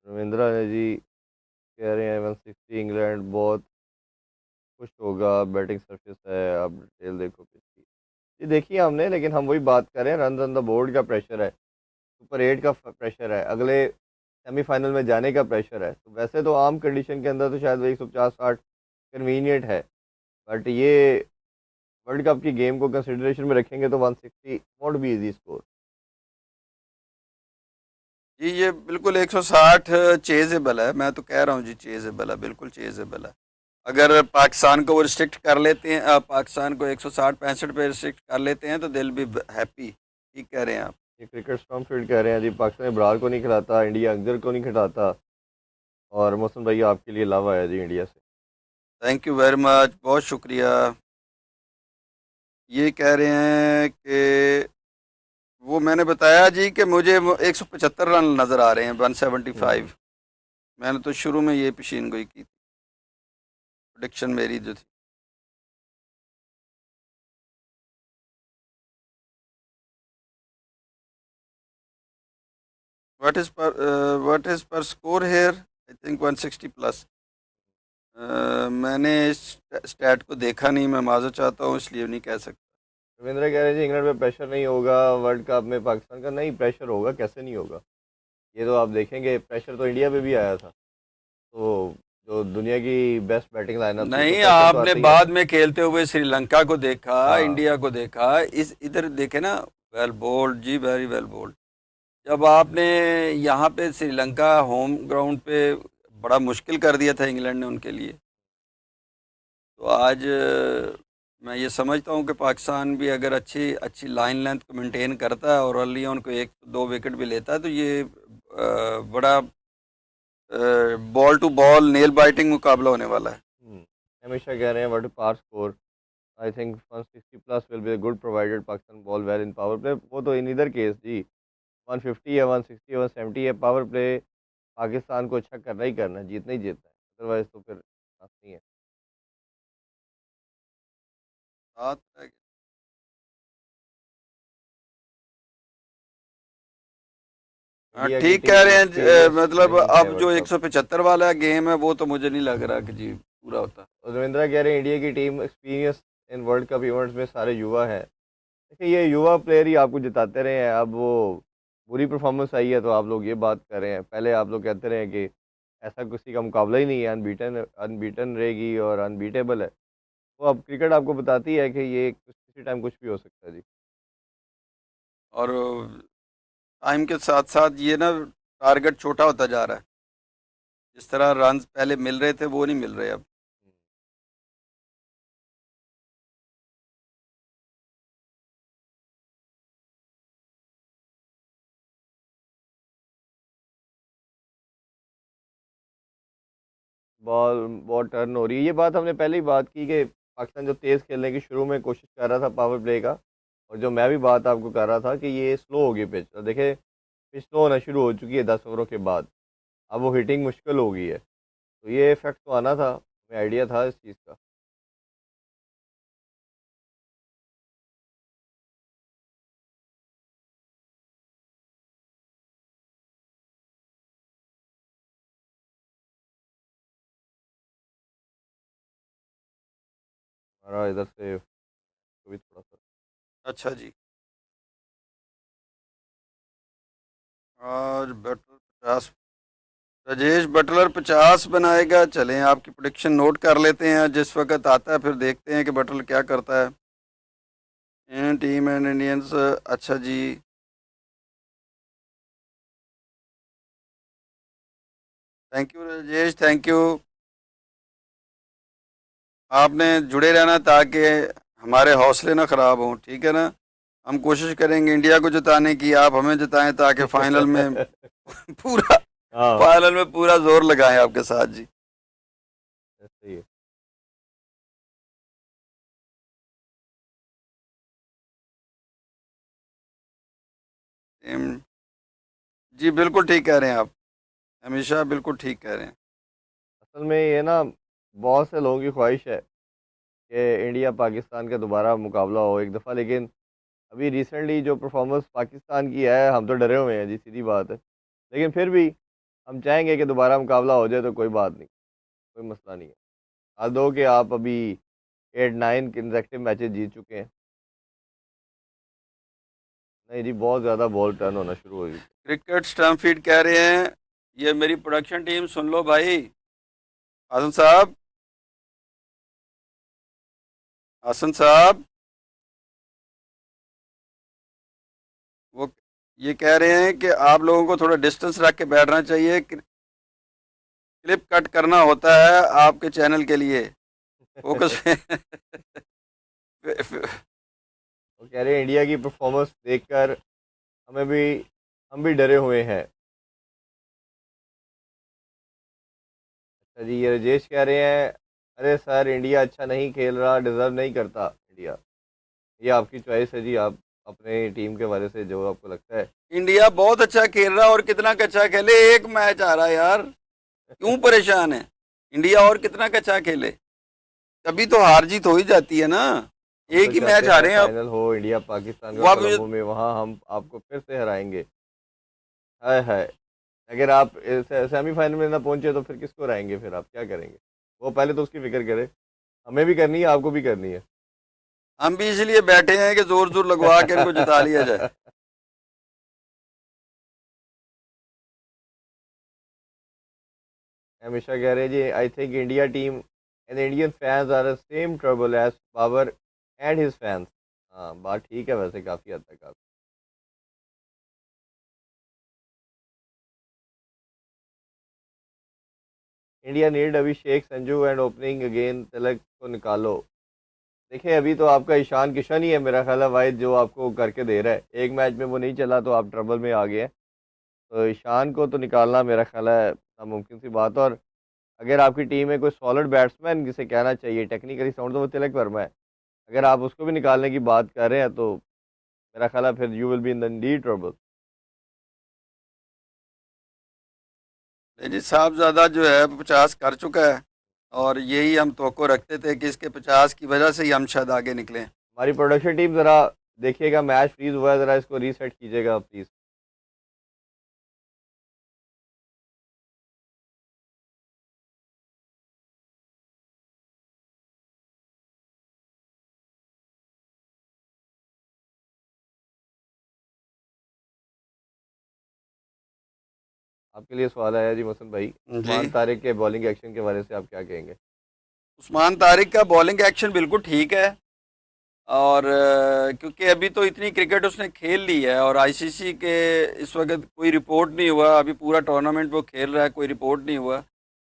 S1: रविंद्रा ने जी कह रहे हैं 160 इंग्लैंड बहुत खुश होगा, बैटिंग सरफेस है, आप डिटेल देखो पिच की। ये देखिए हमने, लेकिन हम वही बात कर रहे हैं, रन ऑन द बोर्ड का प्रेशर है, सुपर 8 का प्रेशर है, अगले सेमीफाइनल में जाने का प्रेशर है। तो वैसे तो आम कंडीशन के अंदर तो शायद वही 150-60 कन्वीनियंट है, बट ये वर्ल्ड कप की गेम को कंसिडरेशन में रखेंगे तो 160 वॉन्ट बी इजी स्कोर।
S2: जी ये बिल्कुल 160 चेजेबल है। मैं तो कह रहा हूँ जी चेजेबल है, बिल्कुल चेजेबल है। अगर पाकिस्तान को वो रिस्ट्रिक्ट कर लेते हैं, पाकिस्तान को 160-65 पे रिस्ट्रिक्ट कर लेते हैं तो दिल भी हैप्पी। ठीक कह रहे हैं आप।
S1: ये क्रिकेट स्टॉम फील्ड कह रहे हैं जी, पाकिस्तान इब्रार को नहीं खिलाता, इंडिया अख्तर को नहीं खिलाता। और मौसम भाई आपके लिए लव आया जी इंडिया से।
S2: थैंक यू वेरी मच, बहुत शुक्रिया। ये कह रहे हैं कि वो मैंने बताया जी कि मुझे 175 रन नज़र आ रहे हैं, 175। मैंने तो शुरू में ये पेशीन गोई की थी, प्रोडिक्शन मेरी जो थी। What is par score here? I think 160 plus. मैंने इस स्टैट को देखा नहीं, मैं माजूर चाहता हूँ, इसलिए नहीं कह सकता।
S1: रविंद्र कह रहे हैं जी इंग्लैंड पे प्रेशर नहीं होगा वर्ल्ड कप में, पाकिस्तान का नहीं प्रेशर होगा, कैसे नहीं होगा। ये तो आप देखेंगे, प्रेशर तो इंडिया पे भी आया था। तो जो दुनिया की बेस्ट बैटिंग लाइनअप थी, तो
S2: नहीं,
S1: प्रेशर तो
S2: आपने
S1: आता ही आता
S2: बाद
S1: है।
S2: में खेलते हुए श्रीलंका को देखा,
S1: हाँ।
S2: इंडिया को देखा, इस इधर देखे ना। वेल बोल्ड जी, वेरी वेल बोल्ड। जब आपने यहाँ पे श्रीलंका होम ग्राउंड पे बड़ा मुश्किल कर दिया था इंग्लैंड ने उनके लिए। तो आज मैं ये समझता हूँ कि पाकिस्तान भी अगर अच्छी अच्छी लाइन लेंथ को मेंटेन करता है और अर्ली ऑन को 1-2 विकेट भी लेता है तो ये बड़ा ball to ball nail biting मुकाबला होने वाला है।
S1: हमेशा कह रहे हैं what par score, I think 160 plus will be good provided Pakistan bowl well in power play. वो तो इन इधर केस जी, 150 है, 160 है, 170 है, पावर प्ले पाकिस्तान को अच्छा करना ही करना है, जीतना ही जीतना है, अदरवाइज तो फिर बात नहीं है।
S2: सात रह गए। हाँ
S1: इंडिया की
S2: ठीक कह
S1: टीम
S2: रहे हैं
S1: एक्सपीरियंस
S2: मतलब
S1: नहीं है
S2: अब जो
S1: वर्ल्ड कप।
S2: 175 वाला गेम है वो तो मुझे नहीं लग रहा कि जी पूरा होता।
S1: और रविंद्रा कह रहे हैं इंडिया की team experience in world cup events में सारे युवा हैं। देखिए ये युवा प्लेयर ही आपको जिताते रहे हैं, अब वो बुरी परफॉर्मेंस आई है तो आप लोग ये बात कर रहे हैं, पहले आप लोग कहते रहे हैं कि ऐसा किसी का मुकाबला ही नहीं है, अनबीटन अनबीटन रहेगी और अनबीटेबल है। तो अब क्रिकेट आपको बताती है कि ये किसी टाइम कुछ भी हो सकता है जी।
S2: और टाइम के साथ साथ ये ना टारगेट छोटा होता जा रहा है। जिस तरह रन पहले मिल रहे थे वो नहीं मिल रहे अब।
S1: बॉल बहुत टर्न हो रही है, ये बात हमने पहले ही बात की कि पाकिस्तान जो तेज़ खेलने की शुरू में कोशिश कर रहा था पावर प्ले का, और जो मैं भी बात आपको कर रहा था कि ये स्लो हो गई पिच, और देखे पिच स्लो होना शुरू हो चुकी है 10 ओवरों के बाद। अब वो हिटिंग मुश्किल हो गई है, तो ये इफेक्ट तो आना था, हमें आइडिया था इस चीज़ का। हमारा इधर से कभी थोड़ा सा।
S2: अच्छा जी। और बटलर 50, राजेश बटलर 50 बनाएगा। चलें आपकी प्रोडिक्शन नोट कर लेते हैं, जिस वक्त आता है फिर देखते हैं कि बटलर क्या करता है। इंडियन टीम एंड इंडियंस, अच्छा जी। Thank you Rajesh, thank you. आपने जुड़े रहना ताकि हमारे हौसले ना ख़राब हों, ठीक है ना। हम कोशिश करेंगे इंडिया को जिताने की, आप हमें जिताएं ताकि फाइनल में पूरा
S1: हाँ,
S2: फाइनल में पूरा जोर लगाएं आपके साथ जी।
S1: सही है।
S2: टीम- जी बिल्कुल ठीक कह रहे हैं आप, हमेशा बिल्कुल ठीक कह रहे हैं।
S1: असल में ये ना बहुत से लोगों की ख्वाहिश है कि इंडिया पाकिस्तान का दोबारा मुकाबला हो एक दफ़ा, लेकिन अभी रिसेंटली जो परफॉर्मेंस पाकिस्तान की है, हम तो डरे हुए हैं जी, सीधी बात है। लेकिन फिर भी हम चाहेंगे कि दोबारा मुकाबला हो जाए, तो कोई बात नहीं, कोई मसला नहीं है। हाल दो कि आप अभी 8-9 कंसेक्टिव मैचेस जीत चुके हैं। नहीं जी, बहुत ज़्यादा बॉल टर्न होना शुरू हो गई।
S2: क्रिकेट स्टम्प फीड कह रहे हैं, ये मेरी प्रोडक्शन टीम सुन लो भाई। हसन साहब, हसन साहब, वो ये कह रहे हैं कि आप लोगों को थोड़ा डिस्टेंस रख के बैठना चाहिए, क्लिप कट करना होता है आपके चैनल के लिए, फोकस
S1: वो कह रहे हैं इंडिया की परफॉर्मेंस देखकर हमें भी हम भी डरे हुए हैं। अच्छा जी, ये राजेश कह रहे हैं, अरे सर इंडिया अच्छा नहीं खेल रहा, डिज़र्व नहीं करता इंडिया। ये आपकी चॉइस है जी, आप अपने टीम के बारे से जो आपको लगता है।
S2: इंडिया बहुत अच्छा खेल रहा है, और कितना अच्छा खेले, एक मैच आ रहा है यार, क्यों परेशान है। इंडिया और कितना अच्छा खेले, कभी तो हार जीत हो ही जाती है ना।
S1: हम तो
S2: एक ही
S1: चाहते
S2: मैच आ
S1: हैं
S2: रहे हैं अब।
S1: फाइनल हो इंडिया पाकिस्तान का
S2: वो आप
S1: कोलंबो में, वहाँ हम आपको फिर से हराएंगे। हाय हाय, अगर आप सेमीफाइनल में ना पहुंचे तो फिर किसको हराएंगे, फिर आप क्या करेंगे? वो पहले तो उसकी फिक्र करें। हमें भी करनी है, आपको भी करनी है।
S2: हम भी इसलिए बैठे हैं कि जोर जोर लगवा के इनको जिता लिया जाए।
S1: हमेशा कह रहे हैं जी, I think India team and Indian fans are same trouble as Babar and his fans. हाँ, बात ठीक है वैसे, काफ़ी हद तक आप। India need Abhishek Sanju and opening again Tilak को निकालो। देखिए, अभी तो आपका ईशान किशन ही है मेरा ख्याल है वाहिद जो आपको करके दे रहा है। एक मैच में वो नहीं चला तो आप ट्रबल में आ गए हैं। तो ईशान को तो निकालना मेरा ख्याल है नामुमकिन सी बात है। और अगर आपकी टीम में कोई सॉलिड बैट्समैन जिसे कहना चाहिए टेक्निकली साउंड, तो वो तिलक वर्मा है। अगर आप उसको भी निकालने की बात कर रहे हैं तो मेरा ख्याल है फिर you will be in the the trouble.
S2: जी साहबजादा जो है 50 कर चुका है, और यही हम तवक्को रखते थे कि इसके 50 की वजह से ही हम शायद आगे निकले।
S1: हमारी प्रोडक्शन टीम ज़रा देखिएगा, मैच फ्रीज हुआ है, ज़रा इसको रीसेट कीजिएगा प्लीज़। आपके लिए सवाल आया जी मसन भाई,
S2: जी,
S1: उस्मान तारिक के बॉलिंग एक्शन के बारे से आप क्या कहेंगे?
S2: उस्मान तारिक का बॉलिंग एक्शन बिल्कुल ठीक है। और क्योंकि अभी तो इतनी क्रिकेट उसने खेल ली है, और आईसीसी के इस वक्त कोई रिपोर्ट नहीं हुआ, अभी पूरा टूर्नामेंट वो खेल रहा है, कोई रिपोर्ट नहीं हुआ।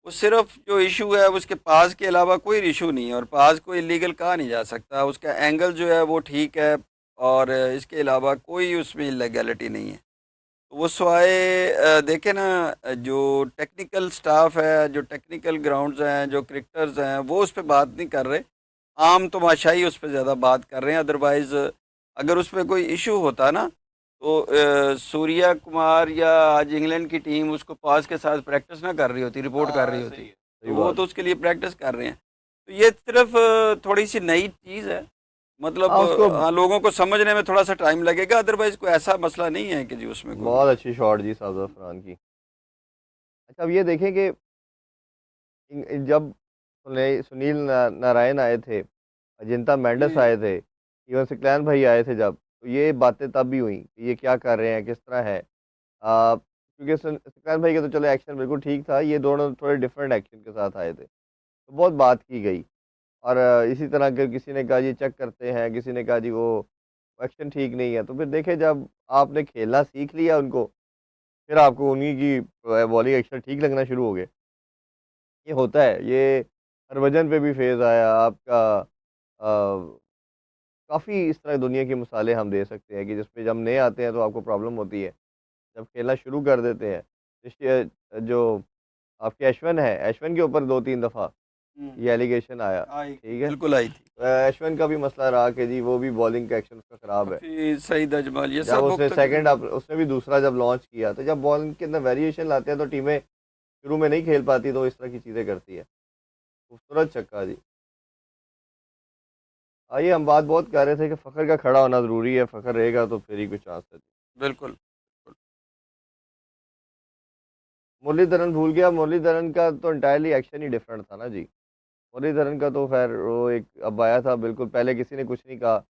S2: वो सिर्फ जो इशू है उसके पास के अलावा कोई इशू नहीं है, और पास को इलीगल कहा नहीं जा सकता, उसका एंगल जो है वो ठीक है। और इसके अलावा कोई उसमें इलीगैलिटी नहीं है। तो वो स्वाए देखे ना, जो टेक्निकल स्टाफ है, जो टेक्निकल ग्राउंड्स हैं, जो क्रिकेटर्स हैं, वो उस पर बात नहीं कर रहे। आम तमाशाई उस पर ज़्यादा बात कर रहे हैं। अदरवाइज़ अगर उस पर कोई इशू होता ना, तो सूर्या कुमार या आज इंग्लैंड की टीम उसको पास के साथ प्रैक्टिस ना कर रही होती, रिपोर्ट कर रही
S1: हाँ
S2: होती।
S1: सही है, सही
S2: तो वो
S1: बात।
S2: तो उसके लिए प्रैक्टिस कर रहे हैं। तो ये सिर्फ थोड़ी सी नई चीज़ है। मतलब
S1: हाँ उसको
S2: हाँ, लोगों को समझने में थोड़ा सा टाइम लगेगा। अदरवाइज़ कोई ऐसा मसला नहीं है कि जी उसमें कोई।
S1: बहुत अच्छी शॉट जी साजिद अफरान की। अच्छा अब ये देखें कि जब सुनील नारायण आए थे, अजिंता मेंडिस
S2: जी।
S1: आए थे, इवन सिकलैन भाई आए थे जब, तो ये बातें तब भी हुई कि ये क्या कर रहे हैं, किस तरह है। क्योंकि सिकलैन भाई के तो चलो एक्शन बिल्कुल ठीक था, ये दोनों थोड़े डिफरेंट एक्शन के साथ आए थे, तो बहुत बात की गई। और इसी तरह के किसी ने कहा ये चेक करते हैं, किसी ने कहा जी वो एक्शन ठीक नहीं है। तो फिर देखे जब आपने खेलना सीख लिया उनको, फिर आपको उन्हीं की बॉलिंग एक्शन ठीक लगना शुरू हो गए। ये होता है, ये हरभजन पे भी फेज़ आया आपका। काफ़ी इस तरह दुनिया की मिसालें हम दे सकते हैं कि जिसमें जब नए आते हैं तो आपको प्रॉब्लम होती है, जब खेलना शुरू कर देते हैं। जो आपके अश्विन है, अश्विन के ऊपर 2-3 दफ़ा
S2: हुँ,
S1: ये एलिगेशन आया,
S2: आई थी,
S1: ठीक है।
S2: बिल्कुल आई थी।
S1: अश्विन का भी मसला रहा कि जी वो भी बॉलिंग का एक्शन उसका ख़राब है।
S2: हफ़ीज़, सईद अजमल, ये
S1: जब
S2: सब
S1: उसने
S2: मुख्तलिफ।
S1: सेकंड अप उसने भी दूसरा जब लॉन्च किया, तो जब बॉलिंग के अंदर वेरिएशन लाते हैं तो टीमें शुरू में नहीं खेल पाती, तो इस तरह की चीज़ें करती है। खूबसूरत छक्का जी। आइए हम बात बहुत कर रहे थे कि फ़खर का खड़ा होना ज़रूरी है, फ़खर रहेगा तो फिर ही कोई चांस है।
S2: बिल्कुल, बिल्कुल।
S1: मुरलीधरन भूल गया, मुरलीधरन का तो एंटायरली एक्शन ही डिफरेंट था ना जी। मुरलीधरन का तो खैर वो एक अब आया था, बिल्कुल पहले किसी ने कुछ नहीं कहा।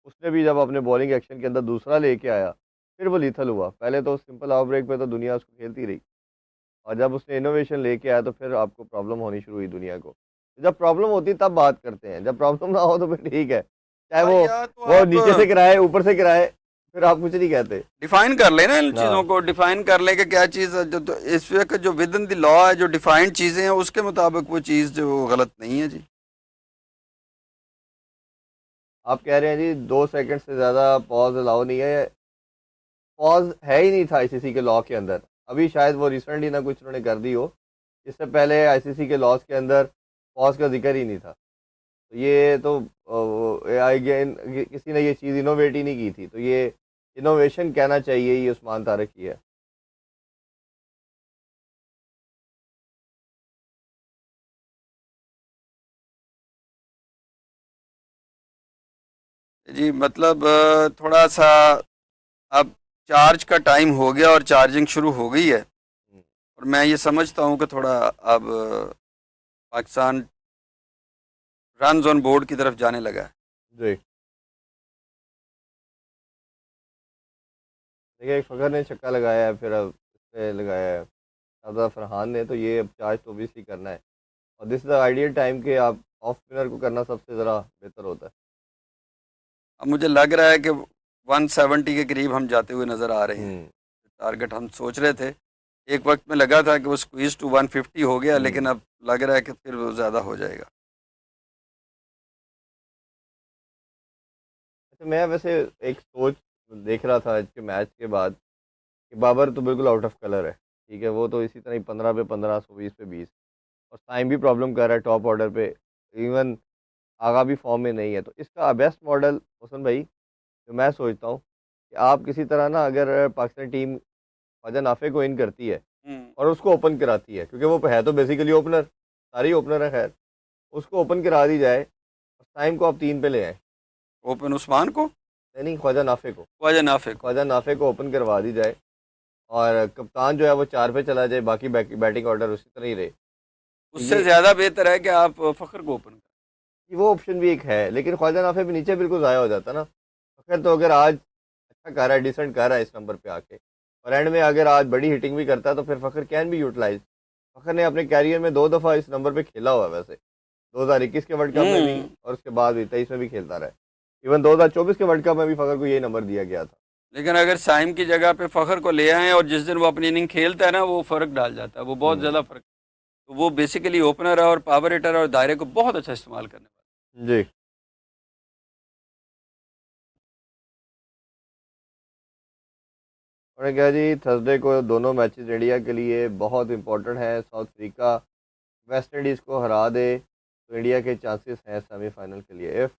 S1: उसने भी जब अपने बॉलिंग एक्शन के अंदर दूसरा लेके आया, फिर वो लीथल हुआ। पहले तो सिंपल ऑफ ब्रेक पे तो दुनिया उसको खेलती रही, और जब उसने इनोवेशन लेके आया तो फिर आपको प्रॉब्लम होनी शुरू हुई दुनिया को। जब प्रॉब्लम होती है तब बात करते हैं, जब प्रॉब्लम ना हो तो फिर ठीक है। चाहे
S2: हाँ,
S1: वो
S2: या तो
S1: वो
S2: आप
S1: नीचे से गिराए, ऊपर से गिराए, फिर आप कुछ नहीं कहते।
S2: डिफाइन कर लें ना, इन चीज़ों
S1: हाँ,
S2: को डिफाइन कर लें कि क्या चीज़ है। जो तो इस वक्त जो विद इन द लॉ है, जो डिफाइंड चीज़ें हैं, उसके मुताबिक वो चीज़ जो गलत नहीं है जी।
S1: आप कह रहे हैं जी 2 सेकंड से ज़्यादा पॉज़ अलाउ नहीं है। पॉज़ है ही नहीं था आईसीसी के लॉ के अंदर। अभी शायद वो रिसेंटली ना कुछ उन्होंने कर दी हो। इससे पहले आईसीसी के लॉज के अंदर पॉज़ का ज़िक्र ही नहीं था। तो ये तो आई गेन किसी ने ये चीज़ इनोवेट ही नहीं की थी। तो ये इनोवेशन कहना चाहिए, ये उस्मान तारिक की है।
S2: जी मतलब थोड़ा सा अब चार्ज का टाइम हो गया और चार्जिंग शुरू हो गई है।
S1: हुँ,
S2: और मैं ये समझता हूँ कि थोड़ा अब पाकिस्तान रन्स ऑन बोर्ड की तरफ जाने लगा है।
S1: जी। देखिए एक फ़खर ने छक्का लगाया है, फिर अब इसने लगाया है शाहज़ाद फरहान ने, तो ये अब चार्ज तो ऑब्वियसली करना है। और this is the ideal time कि आप ऑफ स्पिनर को करना सबसे ज़रा बेहतर होता है।
S2: अब मुझे लग रहा है कि 170 के करीब हम जाते हुए नज़र आ रहे हैं।
S1: हुँ,
S2: टारगेट हम सोच रहे थे, एक वक्त में लगा था कि वो स्क्वीज टू 150 हो गया, लेकिन
S1: हुँ।
S2: अब लग रहा है कि फिर वो ज़्यादा हो जाएगा।
S1: अच्छा मैं वैसे एक सोच देख रहा था आज के मैच के बाद कि बाबर तो बिल्कुल आउट ऑफ कलर है, ठीक है? वो तो इसी तरह ही 15 पे 15, 120 पे 20, और साइम भी प्रॉब्लम कर रहा है टॉप ऑर्डर पे। इवन आगा भी फॉर्म में नहीं है। तो इसका बेस्ट मॉडल हुसन भाई, जो मैं सोचता हूँ कि आप किसी तरह ना अगर पाकिस्तान टीम ख्वाजा नाफे को इन करती है
S2: हुँ।
S1: और उसको ओपन कराती है, क्योंकि वो है तो बेसिकली ओपनर, सारे ही ओपनर है खैर, उसको ओपन करा दी जाए और साइम को आप 3 पे ले आएँ।
S2: ओपन उस्मान को,
S1: नहीं, ख्वाजा नाफे को।
S2: ख्वाजा नाफे को।
S1: ख्वाजा नाफे को ओपन करवा दी जाए और कप्तान जो है वो 4 पे चला जाए, बाकी बैटिंग ऑर्डर उसी तरह ही रहे। तो
S2: उससे
S1: ये
S2: ज़्यादा बेहतर है कि आप फ़खर को ओपन करें।
S1: वो ऑप्शन भी एक है, लेकिन ख्वाजा नाफे भी नीचे बिल्कुल ज़ाया हो जाता ना। फ़खर तो अगर आज अच्छा कर रहा है, डिसेंट कर रहा है इस नंबर पे आके, और एंड में अगर आज बड़ी हिटिंग भी करता है तो फिर Fakhar can be utilize. Fakhar ने अपने कैरियर में 2 दफ़ा इस नंबर पे खेला हुआ है वैसे, 2021 के वर्ल्ड कप में भी
S2: हुँ।
S1: और उसके बाद भी 23 में भी खेलता रहा है। इवन 2024 के वर्ल्ड कप में भी फ़खर को यही नंबर दिया गया था।
S2: लेकिन अगर साइम की जगह पे फ़खर को ले आएँ और जिस दिन वो अपनी इनिंग खेलता है ना, वो फ़र्क डाल जाता है, वो बहुत
S1: हुँ,
S2: ज़्यादा फ़र्क। तो वो बेसिकली ओपनर है और पावर हिटर है और दायरे को बहुत अच्छा इस्तेमाल करने वाला
S1: जी। और क्या जी, थर्सडे को दोनों मैचेस इंडिया के लिए बहुत इंपॉर्टेंट है। साउथ अफ्रीका वेस्ट इंडीज़ को हरा दे तो इंडिया के चांसेस हैं सेमीफाइनल के लिए। इफ़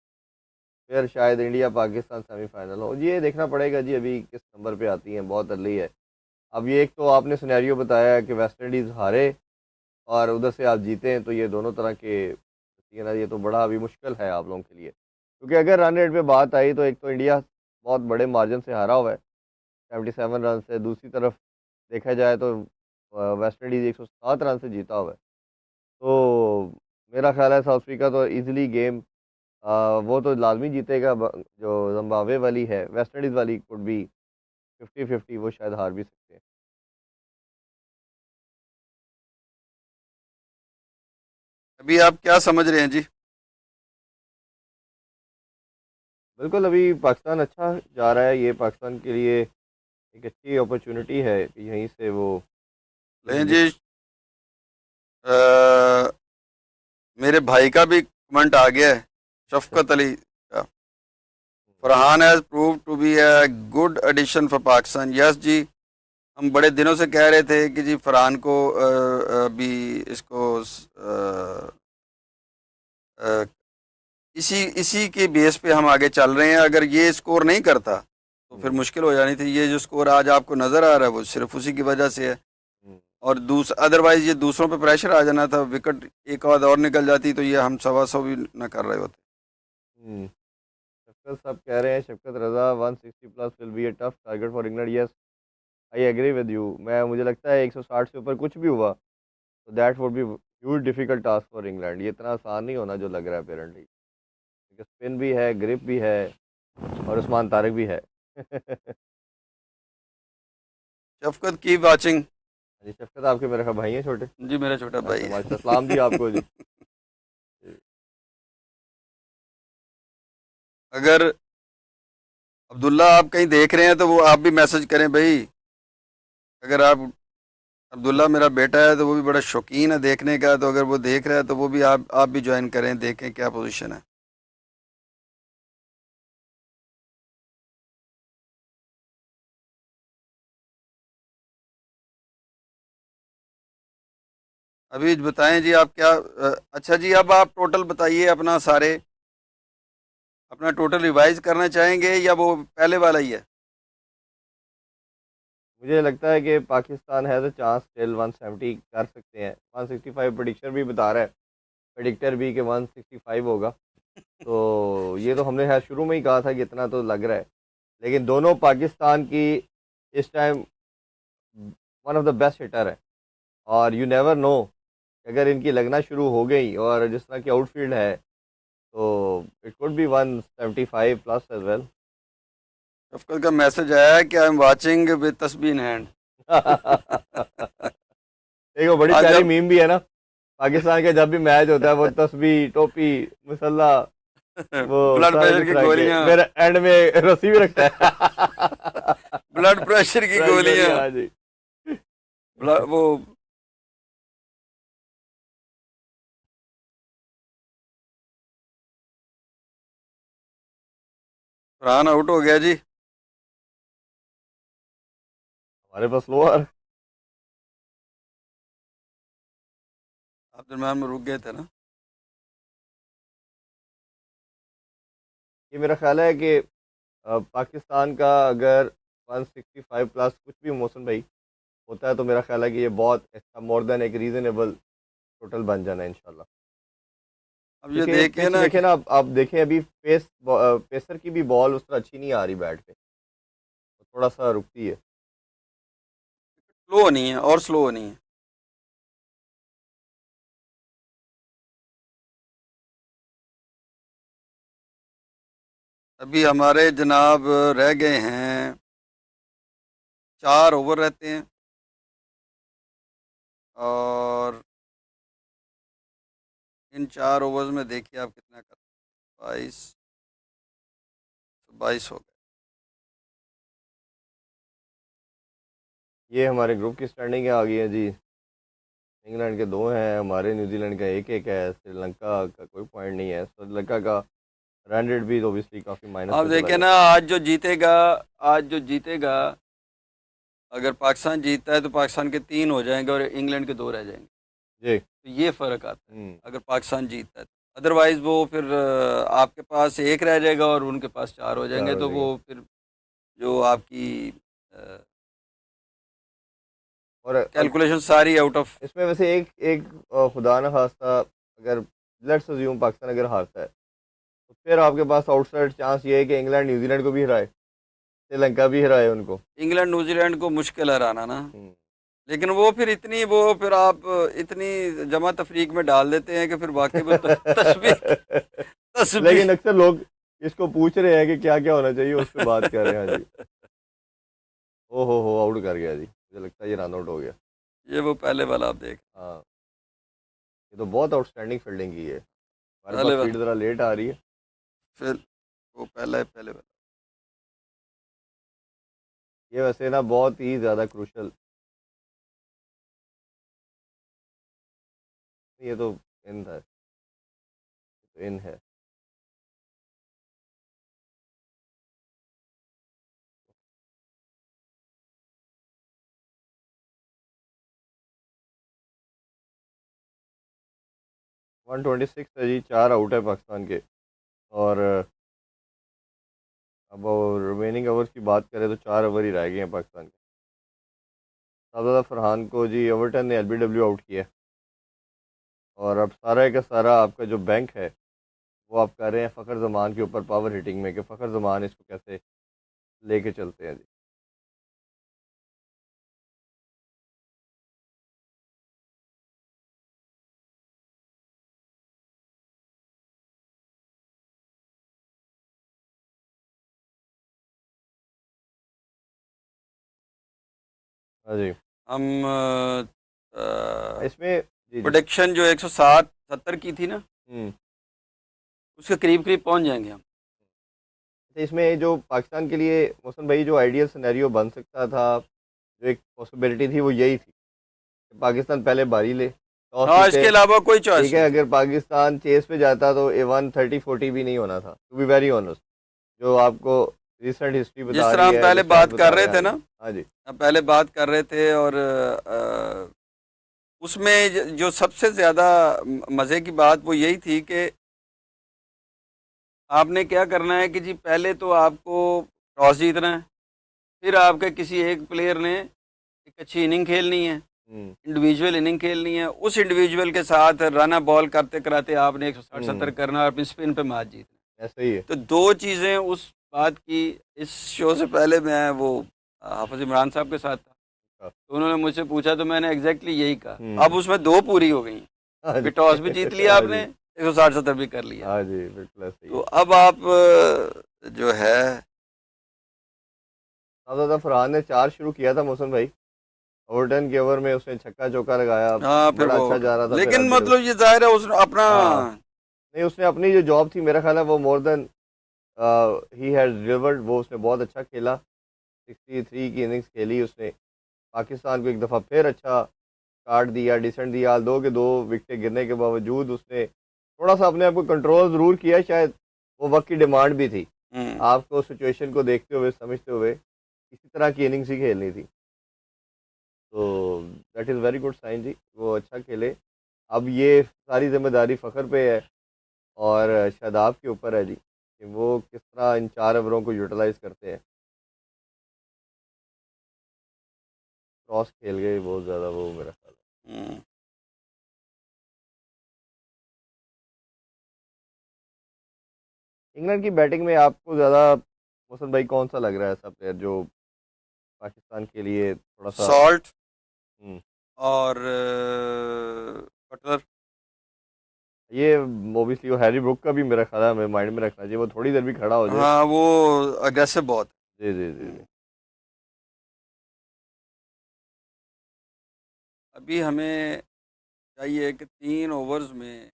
S1: फिर शायद इंडिया पाकिस्तान सेमीफाइनल हो, ये देखना पड़ेगा जी अभी किस नंबर पे आती हैं, बहुत अर्ली है। अब ये एक तो आपने सिनेरियो बताया है कि वेस्ट इंडीज़ हारे और उधर से आप जीते हैं, तो ये दोनों तरह के, ये ना, ये तो बड़ा अभी मुश्किल है आप लोगों के लिए, क्योंकि अगर रन रेट पे बात आई तो एक तो इंडिया बहुत बड़े मार्जिन से हारा हुआ है, 77 रन से। दूसरी तरफ देखा जाए तो वेस्ट इंडीज़ 107 रन से जीता हुआ है। तो मेरा ख्याल है साउथ अफ्रीका तो इजीली गेम, वो तो लाजमी जीतेगा। जो जिम्बाब्वे वाली है, वेस्ट इंडीज़ वाली कुड बी 50-50, वो शायद हार भी सकते हैं।
S2: अभी आप क्या समझ रहे हैं जी?
S1: बिल्कुल, अभी पाकिस्तान अच्छा जा रहा है, ये पाकिस्तान के लिए एक अच्छी अपॉर्चुनिटी है कि यहीं से वो
S2: लेकिन
S1: इजीली।
S2: जी अ, मेरे भाई का भी कमेंट आ गया है, शफकत अली का। Farhan has prove to be a good addition for Pakistan. Yes जी, हम बड़े दिनों से कह रहे थे कि जी फरहान को भी इसको अ, इसी इसी के बेस पे हम आगे चल रहे हैं। अगर ये स्कोर नहीं करता तो फिर
S1: हम्म,
S2: मुश्किल हो जानी थी। ये जो स्कोर आज आपको नज़र आ रहा है वो सिर्फ उसी की वजह से है।
S1: हम्म,
S2: और अदरवाइज ये दूसरों पे प्रेशर आ जाना था, विकेट एक आध और निकल जाती तो ये हम 125 भी ना कर रहे होते।
S1: हम्म। शफकत साहब कह रहे हैं, Shafqat Raza 160 plus will be a tough target for England. Yes, I agree with you. मैं, मुझे लगता है 160 से ऊपर कुछ भी हुआ तो that would be huge difficult task for England. ये इतना आसान नहीं होना जो लग रहा है अपेरेंटली, क्योंकि स्पिन भी है, ग्रिप भी है, और उस्मान तारिक भी है। हाँ
S2: शफकत की वाचिंग।
S1: जी, शफकत आपके मेरे ख्याल भाई हैं छोटे।
S2: जी मेरा छोटा भाई
S1: अच्छा,
S2: है।
S1: माशा, सलाम जी आपको जी।
S2: अगर अब्दुल्ला आप कहीं देख रहे हैं तो वो आप भी मैसेज करें भाई। अगर आप, अब्दुल्ला मेरा बेटा है तो वो भी बड़ा शौकीन है देखने का, तो अगर वो देख रहा है तो वो भी आप भी ज्वाइन करें, देखें क्या पोजीशन है। अभी बताएं जी आप क्या अच्छा जी, अब आप टोटल बताइए अपना सारे, अपना टोटल रिवाइज करना चाहेंगे या वो पहले वाला ही है?
S1: मुझे लगता है कि Pakistan has a chance till 170 कर सकते हैं। 165 प्रिडिक्टर भी बता रहा है, प्रिडिक्टर भी कि 165 होगा। तो ये तो हमने शायद शुरू में ही कहा था कि इतना तो लग रहा है। लेकिन दोनों पाकिस्तान की इस time one of the best hitter है, और यू नेवर नो, अगर इनकी लगना शुरू हो गई और जिस तरह की आउटफील्ड है तो it could be 175 plus as well.
S2: Shafqat का मैसेज आया है कि I am watching with tasbih in hand.
S1: एक वो बड़ी
S2: आज
S1: प्यारी
S2: अब
S1: मीम भी है ना, पाकिस्तान का जब भी मैच होता है वो तस्बीह, टोपी, मुसल्ला, वो
S2: ब्लड
S1: सारा
S2: प्रेशर
S1: कुछ
S2: की
S1: रख के
S2: गोलियां,
S1: फिर एंड में रस्सी भी रखता है।
S2: ब्लड प्रेशर की
S1: ब्लड
S2: गोलियां,
S1: गोली, हाँ जी।
S2: वो फरहान आउट हो गया जी।
S1: हमारे पास लोअर।
S2: आप दरम्यान में रुक गए थे ना।
S1: ये मेरा ख्याल है कि पाकिस्तान का अगर 165 प्लस कुछ भी मौसम भाई होता है तो मेरा ख्याल है कि ये बहुत अच्छा, मोर देन एक रीजनेबल टोटल बन जाना है इंशाल्लाह।
S2: अब ये
S1: क्योंकि
S2: देखिए
S1: पिच
S2: ना
S1: देखें
S2: कि
S1: ना, आप देखें अभी पेसर की भी बॉल उस तरह अच्छी नहीं आ रही बैट पे, तो थोड़ा सा रुकती है।
S2: स्लो नहीं है और स्लो नहीं है। अभी हमारे जनाब रह गए हैं, 4 ओवर रहते हैं। और इन 4 ओवर्स में देखिए आप कितना कर, 22 हो गए।
S1: ये हमारे ग्रुप की स्टैंडिंग आ गई है जी। इंग्लैंड के 2 हैं, हमारे न्यूजीलैंड का एक एक है, श्रीलंका का कोई पॉइंट नहीं है। श्रीलंका का रन रेट भी ओबियसली काफ़ी माइनस
S2: आप
S1: में चला
S2: देखें
S1: गया।
S2: ना, आज जो जीतेगा अगर पाकिस्तान जीतता है तो पाकिस्तान के 3 हो जाएंगे और इंग्लैंड के 2 रह जाएंगे।
S1: जी।
S2: तो ये फ़र्क आता है
S1: हुँ।
S2: अगर पाकिस्तान जीतता है तो। अदरवाइज़ वो फिर आपके पास 1 रह जाएगा और उनके पास 4 हो
S1: 4
S2: जाएंगे,
S1: हो
S2: तो
S1: जाएँगे।
S2: वो फिर जो आपकी
S1: और
S2: कैलकुलेशन सारी आउट ऑफ।
S1: इसमें वैसे एक एक खुदा न खास्ता अगर लेट्स अज्यूम पाकिस्तान अगर हारता है, तो फिर आपके पास आउटसाइड चांस ये है कि इंग्लैंड न्यूज़ीलैंड को भी हराए, श्रीलंका भी हराए उनको।
S2: इंग्लैंड न्यूजीलैंड को मुश्किल हराना ना,
S1: हुँ।
S2: लेकिन वो फिर आप इतनी जमा तफरीक में डाल देते हैं कि फिर वाकई वो तस्वीर तस्वीर।
S1: लेकिन अक्सर लोग इसको पूछ रहे हैं कि क्या-क्या होना चाहिए, उस पे बात कर रहे हैं। हाँ जी। ओहो हो! आउट कर गया जी। मुझे लगता है ये रन आउट हो गया।
S2: ये वो पहले वाला आप देख,
S1: हाँ, ये तो बहुत आउटस्टैंडिंग फील्डिंग की है। हमारे पास
S2: पहले
S1: फील्ड
S2: वाला,
S1: ज़रा लेट आ रही है।
S2: फिर वो पहला है, पहले वाला।
S1: ये वैसे ना बहुत ही ज़्यादा क्रूशियल, ये तो इन था, इन है। 126 है जी, 4 आउट है पाकिस्तान के। और अब रिमेनिंग ओवर्स की बात करें तो 4 ओवर ही रह गए हैं पाकिस्तान के। शाहजादा फरहान को जी एवर्टन ने एलबीडब्ल्यू आउट किया है। और अब सारा का सारा आपका जो बैंक है, वो आप कर रहे हैं फ़खर ज़मान के ऊपर पावर हिटिंग में, कि फ़खर ज़मान इसको कैसे लेके चलते हैं जी। हाँ जी।
S2: हम
S1: इसमें जी, जी।
S2: प्रोडिक्शन जो 160-70 की थी ना,
S1: हुँ।
S2: उसके करीब करीब पहुंच जाएंगे हम।
S1: अच्छा, इसमें जो पाकिस्तान के लिए मोहसिन भाई जो आइडियल सिनेरियो बन सकता था, जो एक पॉसिबिलिटी थी वो यही थी कि पाकिस्तान पहले बारी ले, टॉस
S2: हाँ,
S1: जीते।
S2: इसके अलावा कोई
S1: ठीक
S2: चॉइस
S1: है,
S2: नहीं थी।
S1: अगर पाकिस्तान चेस पे जाता तो ए 130-40 भी नहीं होना था, टू बी वेरी ऑनेस्ट। जो आपको रिसेंट हिस्ट्री
S2: जिस
S1: बता
S2: तरह
S1: रही
S2: हम
S1: है, जो
S2: पहले
S1: स्टैट्स
S2: बात कर
S1: बता रहे
S2: रहे
S1: हैं। हाँ
S2: थे
S1: जी।
S2: ना,
S1: हाँ जी।
S2: हम पहले बात कर रहे थे, और उसमें जो सबसे ज़्यादा मज़े की बात वो यही थी कि आपने क्या करना है कि जी पहले तो आपको टॉस जीतना है, फिर आपके किसी एक प्लेयर ने एक अच्छी इनिंग खेलनी है,
S1: हुँ,
S2: इंडिविजुअल इनिंग खेलनी है, उस इंडिविजुअल के साथ रन बॉल करते कराते आपने 160-70
S1: हुँ,
S2: करना है और अपनी स्पिन पे मैच जीतना
S1: ऐसा ही है।
S2: है। तो दो चीज़ें उस बात की, इस शो से पहले मैं वो हाफिज इमरान साहब के साथ था,
S1: हाँ।
S2: तो उन्होंने मुझसे पूछा तो मैंने एग्जैक्टली यही कहा। अब
S1: हुँ।
S2: उसमें दो पूरी हो गई,
S1: हाँ
S2: क्योंकि
S1: जी।
S2: टॉस भी जीत लिया
S1: हाँ
S2: आपने,
S1: जी।
S2: 160-70 भी कर लिया।
S1: हाँ जी, बिल्कुल ऐसा ही
S2: तो
S1: है।
S2: अब आप जो है,
S1: शाहज़ादा फरहान ने 4 शुरू किया था मोहसिन भाई। ओवर्टन के ओवर में उसने छक्का-चौका लगाया,
S2: हाँ, फिर
S1: बड़ा
S2: वो
S1: अच्छा
S2: आउट हो
S1: जा रहा
S2: गया।
S1: था, फिर
S2: लेकिन
S1: एलबीडब्ल्यू।
S2: मतलब ये ज़ाहिर है उसने अपना।
S1: हाँ, नहीं उसने अपनी जो जॉब थी मेरा ख़्याल है वो more than he has delivered, वो उसने बहुत अच्छा खेला। 63 की इनिंग्स खेली उसने। पाकिस्तान को एक दफ़ा फिर अच्छा काट दिया, डिसेंट दिया, दो के 2 विकेटें गिरने के बावजूद उसने थोड़ा-सा अपने आप को कंट्रोल ज़रूर किया, शायद वो वक़्त की डिमांड भी थी।
S2: हुँ।
S1: आपको सिचुएशन को देखते हुए, समझते हुए इसी तरह की इनिंग्स ही खेलनी थी। तो that is very good sign जी, वो अच्छा खेले। अब ये सारी ज़िम्मेदारी फ़खर पे है और शादाब के ऊपर है जी, कि वो किस तरह इन 4 ओवरों को यूटिलाइज़ करते हैं। क्रॉस खेल गए बहुत ज़्यादा वो मेरा ख़्याल है।
S2: हुँ।
S1: इंग्लैंड की बैटिंग में आपको ज़्यादा मोहसिन भाई कौन-सा लग रहा है ऐसा प्लेयर जो पाकिस्तान के लिए थोड़ा-सा।
S2: सॉल्ट
S1: हुँ,
S2: और बटलर।
S1: ये ऑब्वियसली वो हैरी ब्रूक का भी मेरा ख़्याल है हमें माइंड में रखना चाहिए, वो थोड़ी देर भी खड़ा हो जाए।
S2: हाँ, वो अग्रेसिव बहुत
S1: जी, जी,
S2: है।
S1: जी, जी।
S2: हुँ। अभी हमें चाहिए कि 3 ओवर्स में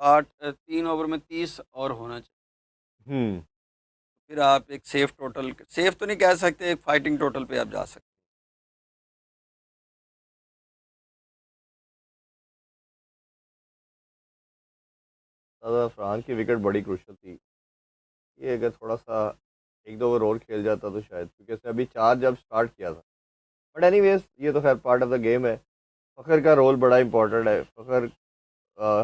S2: 3 ओवर में 30 और होना चाहिए।
S1: हुँ,
S2: फिर आप एक सेफ टोटल, सेफ तो नहीं कह सकते, एक फाइटिंग टोटल पे आप जा सकते
S1: ज़्यादा फरहान की विकेट बड़ी क्रूशियल थी। ये अगर थोड़ा-सा 1-2 ओवर और खेल जाता तो शायद, क्योंकि इसने अभी 4 जब स्टार्ट किया था, बट एनीवेज ये तो खैर पार्ट ऑफ द गेम है। फ़खर का रोल बड़ा इंपॉर्टेंट है। फ़खर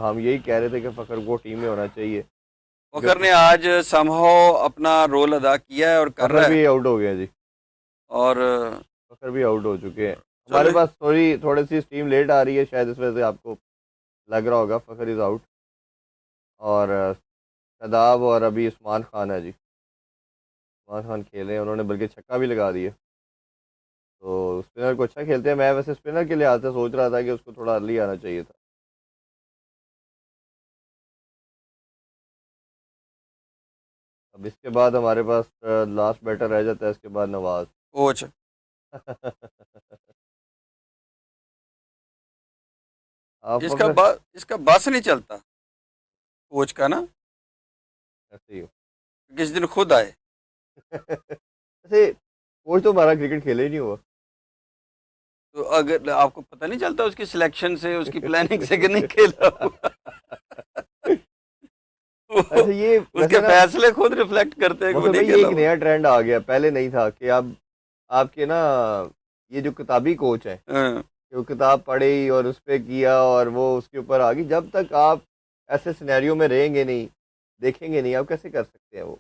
S1: हम यही कह रहे थे कि फ़खर वो टीम में होना चाहिए जो
S2: फ़खर ने आज समहाउ अपना रोल अदा किया है और कर
S1: फ़खर
S2: रहा है।
S1: भी आउट हो गए हैं जी।
S2: और
S1: फ़खर भी आउट हो चुके हैं। हमारे
S2: चलो,
S1: पास थोड़ी सी स्टीम लेट आ रही है, शायद इस वजह से आपको लग रहा होगा फ़खर इज़ आउट। और शादाब और अभी उस्मान खान है जी। उस्मान खान खेले हैं उन्होंने, बल्कि छक्का भी लगा दिया। तो स्पिनर को अच्छा खेलते हैं। मैं वैसे स्पिनर के लिहाज से सोच रहा था कि उसको थोड़ा अर्ली आना चाहिए था। अब इसके बाद हमारे पास लास्ट बैटर रह जाता है, इसके बाद नवाज।
S2: कोच
S1: आप मगर
S2: इसका बस नहीं चलता कोच का ना,
S1: ऐसे ही हो।
S2: किस दिन खुद आए।
S1: ऐसे कोच तो हमारा क्रिकेट खेले ही नहीं हुआ।
S2: तो अगर आपको पता नहीं चलता उसकी सिलेक्शन से, उसकी प्लानिंग से कि नहीं खेला हुआ। वो
S1: अच्छा ये
S2: उसके
S1: वैसे ना,
S2: फैसले खुद रिफ्लेक्ट करते हैं कि वो
S1: मौसम
S2: नहीं
S1: भाई ये
S2: खेला
S1: एक
S2: हुआ।
S1: नया ट्रेंड आ गया, पहले नहीं था कि आप आपके ना ये जो किताबी कोच हैं,
S2: हाँ,
S1: कि वो किताब पढ़ी और उस पर किया और वो उसके ऊपर आ गई। जब तक आप ऐसे सिनेरियो में रहेंगे नहीं, देखेंगे नहीं, आप कैसे कर सकते हैं वो?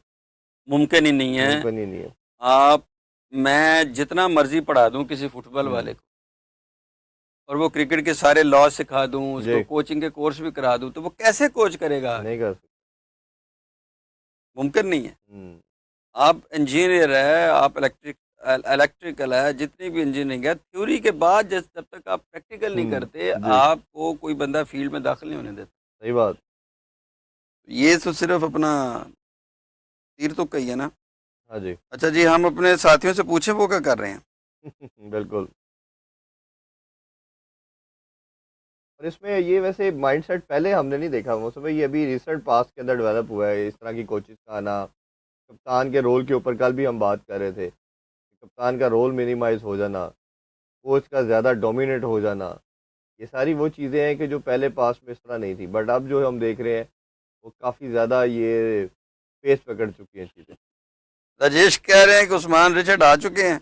S2: मुमकिन ही नहीं है।
S1: मुमकिन ही नहीं है।
S2: आप मैं जितना मर्जी पढ़ा दूं किसी फुटबॉल
S1: हम्म।
S2: वाले को, और वो क्रिकेट के सारे लॉ सिखा दूं, उसको
S1: जी।
S2: कोचिंग के कोर्स भी करा दूं, तो वो कैसे कोच करेगा आगे?
S1: नहीं कर सकते।
S2: मुमकिन नहीं है।
S1: हम्म।
S2: आप इंजीनियर है, आप इलेक्ट्रिकल है, जितनी भी इंजीनियरिंग है, थ्योरी के बाद जब तक आप प्रैक्टिकल नहीं करते,
S1: जी।
S2: आपको कोई बंदा फील्ड में दाखिल नहीं होने देता।
S1: सही बात।
S2: ये तो सिर्फ अपना तीर तो कही है ना।
S1: हाँ जी।
S2: अच्छा जी, हम अपने साथियों से पूछें वो क्या कर रहे हैं।
S1: बिल्कुल। और इसमें ये वैसे माइंडसेट पहले हमने नहीं देखा मौसम भाई, ये अभी रिसेंट पास्ट के अंदर डेवलप हुआ है, इस तरह की कोचेस का आना। कप्तान के रोल के ऊपर कल भी हम बात कर रहे थे, कप्तान का रोल मिनिमाइज हो जाना, कोच का ज़्यादा डोमिनेट हो जाना, ये सारी वो चीज़ें हैं कि जो पहले पास में इस तरह नहीं थी, बट अब जो हम देख रहे हैं वो काफ़ी ज़्यादा ये पेस पकड़ चुकी हैं चीज़ें।
S2: राजेश कह रहे हैं कि उस्मान रिचर्ड आ चुके हैं।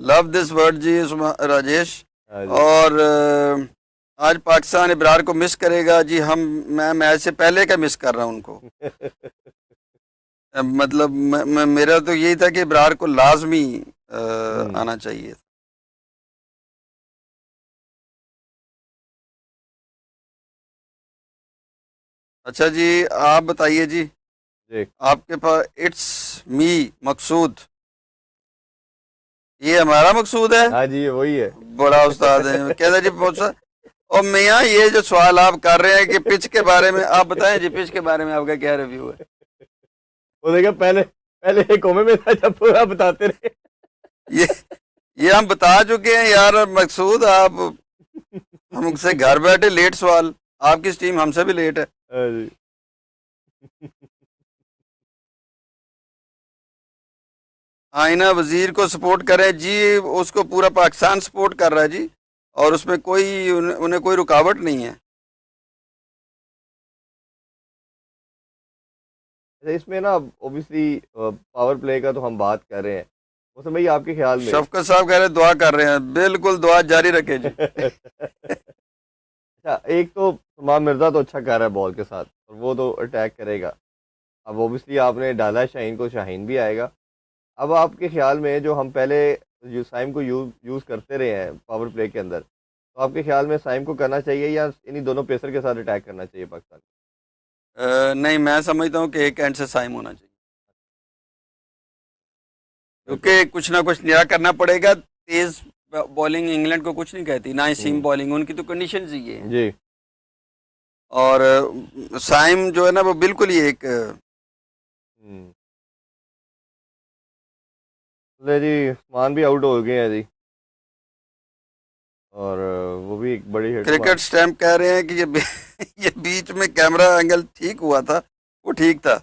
S2: लव दिस वर्ड जी राजेश।
S1: हाँ जी।
S2: और आज पाकिस्तान इब्रार को मिस करेगा जी। मैं मैच से पहले का मिस कर रहा हूँ उनको। मतलब मेरा तो यही था कि इब्रार को लाजमी
S1: हम्म।
S2: आना चाहिए। अच्छा जी, आप बताइए जी।
S1: जी।
S2: आपके पास इट्स मी मकसूद, ये हमारा मकसूद है।
S1: हाँ जी, ये वही है।
S2: बड़ा उस्ताद है, कहता जी बहुत सा। और मियाँ, ये जो सवाल आप कर रहे हैं कि पिच के बारे में, आप बताएं जी, पिच के बारे में आपका क्या रिव्यू है।
S1: वो देखा, पहले पहले एक कोमे में था जब पूरा बताते रहे।
S2: ये ये हम बता चुके हैं यार मकसूद। आप हमसे घर बैठे लेट सवाल, आपकी टीम हमसे भी लेट है।
S1: हाँ जी।
S2: आइना वजीर को सपोर्ट करें जी, उसको पूरा पाकिस्तान सपोर्ट कर रहा है जी, और उसमें उन्हें कोई रुकावट नहीं है।
S1: अच्छा, इसमें ना ऑब्वियसली पावर प्ले का तो हम बात कर रहे हैं, मौसम भाई आपके ख्याल में?
S2: शफकत साहब कह रहे हैं दुआ कर रहे हैं, बिल्कुल दुआ जारी रखे जी।
S1: अच्छा, एक तो तमाम मिर्ज़ा तो अच्छा कर रहा है बॉल के साथ, और वो तो अटैक करेगा। अब ऑब्वियसली आपने डाला है शाहीन को, शाहीन भी आएगा। अब आपके ख्याल में जो हम पहले साइम को यूज़ करते रहे हैं पावर प्ले के अंदर, तो आपके ख्याल में साइम को करना चाहिए या इन्हीं दोनों पेसर के साथ अटैक करना चाहिए पाकिस्तान
S2: नहीं, मैं समझता हूँ कि एक एंड से साइम होना चाहिए,
S1: को? बिल्कुल।
S2: क्योंकि कुछ ना कुछ नया करना पड़ेगा। तेज बॉलिंग इंग्लैंड को कुछ नहीं कहती, ना ही सीम
S1: हम्म।
S2: बॉलिंग, उनकी तो कंडीशन ही ये है।
S1: जी।
S2: और साइम जो है ना, वो बिल्कुल ही एक
S1: हम्म। ले जी, उस्मान भी आउट हो गए हैं जी। और वो भी एक बड़ी हिट मार।
S2: क्रिकेट स्टैम्प कह रहे हैं कि ये बीच में कैमरा एंगल ठीक हुआ था, वो ठीक था।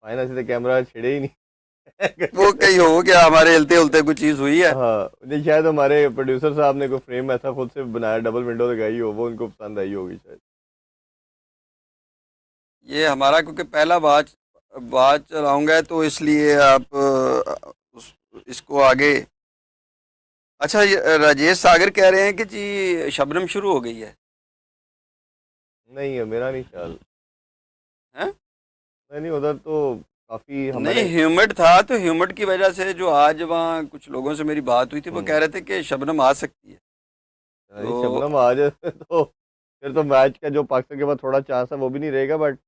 S1: फाइनल से तो कैमरा छिड़े ही
S2: वो
S1: नहीं।
S2: कहीं हो गया, हमारे हिलते हिलते कोई चीज़ हुई है।
S1: हाँ, नहीं शायद हमारे प्रोड्यूसर साहब ने कोई फ्रेम ऐसा खुद से बनाया, डबल विंडो लगाई हो, वो उनको पसंद आई होगी शायद।
S2: ये हमारा क्योंकि पहला बात बात चलाऊंगा, तो इसलिए आप इसको आगे। अच्छा, ये राजेश सागर कह रहे हैं कि जी शबनम शुरू हो गई है।
S1: नहीं है, मेरा नहीं ख्याल।
S2: हैं?
S1: नहीं उधर तो काफ़ी
S2: नहीं,
S1: हमारे।
S2: ह्यूमिड था तो ह्यूमिड की वजह से जो आज वहाँ कुछ लोगों से मेरी बात हुई थी वो
S1: हम्म।
S2: कह रहे थे कि शबनम आ सकती है।
S1: नहीं,
S2: तो
S1: शबनम आ जाए तो फिर तो मैच का जो पाकिस्तान के बाद थोड़ा चांस है वो भी नहीं रहेगा। बट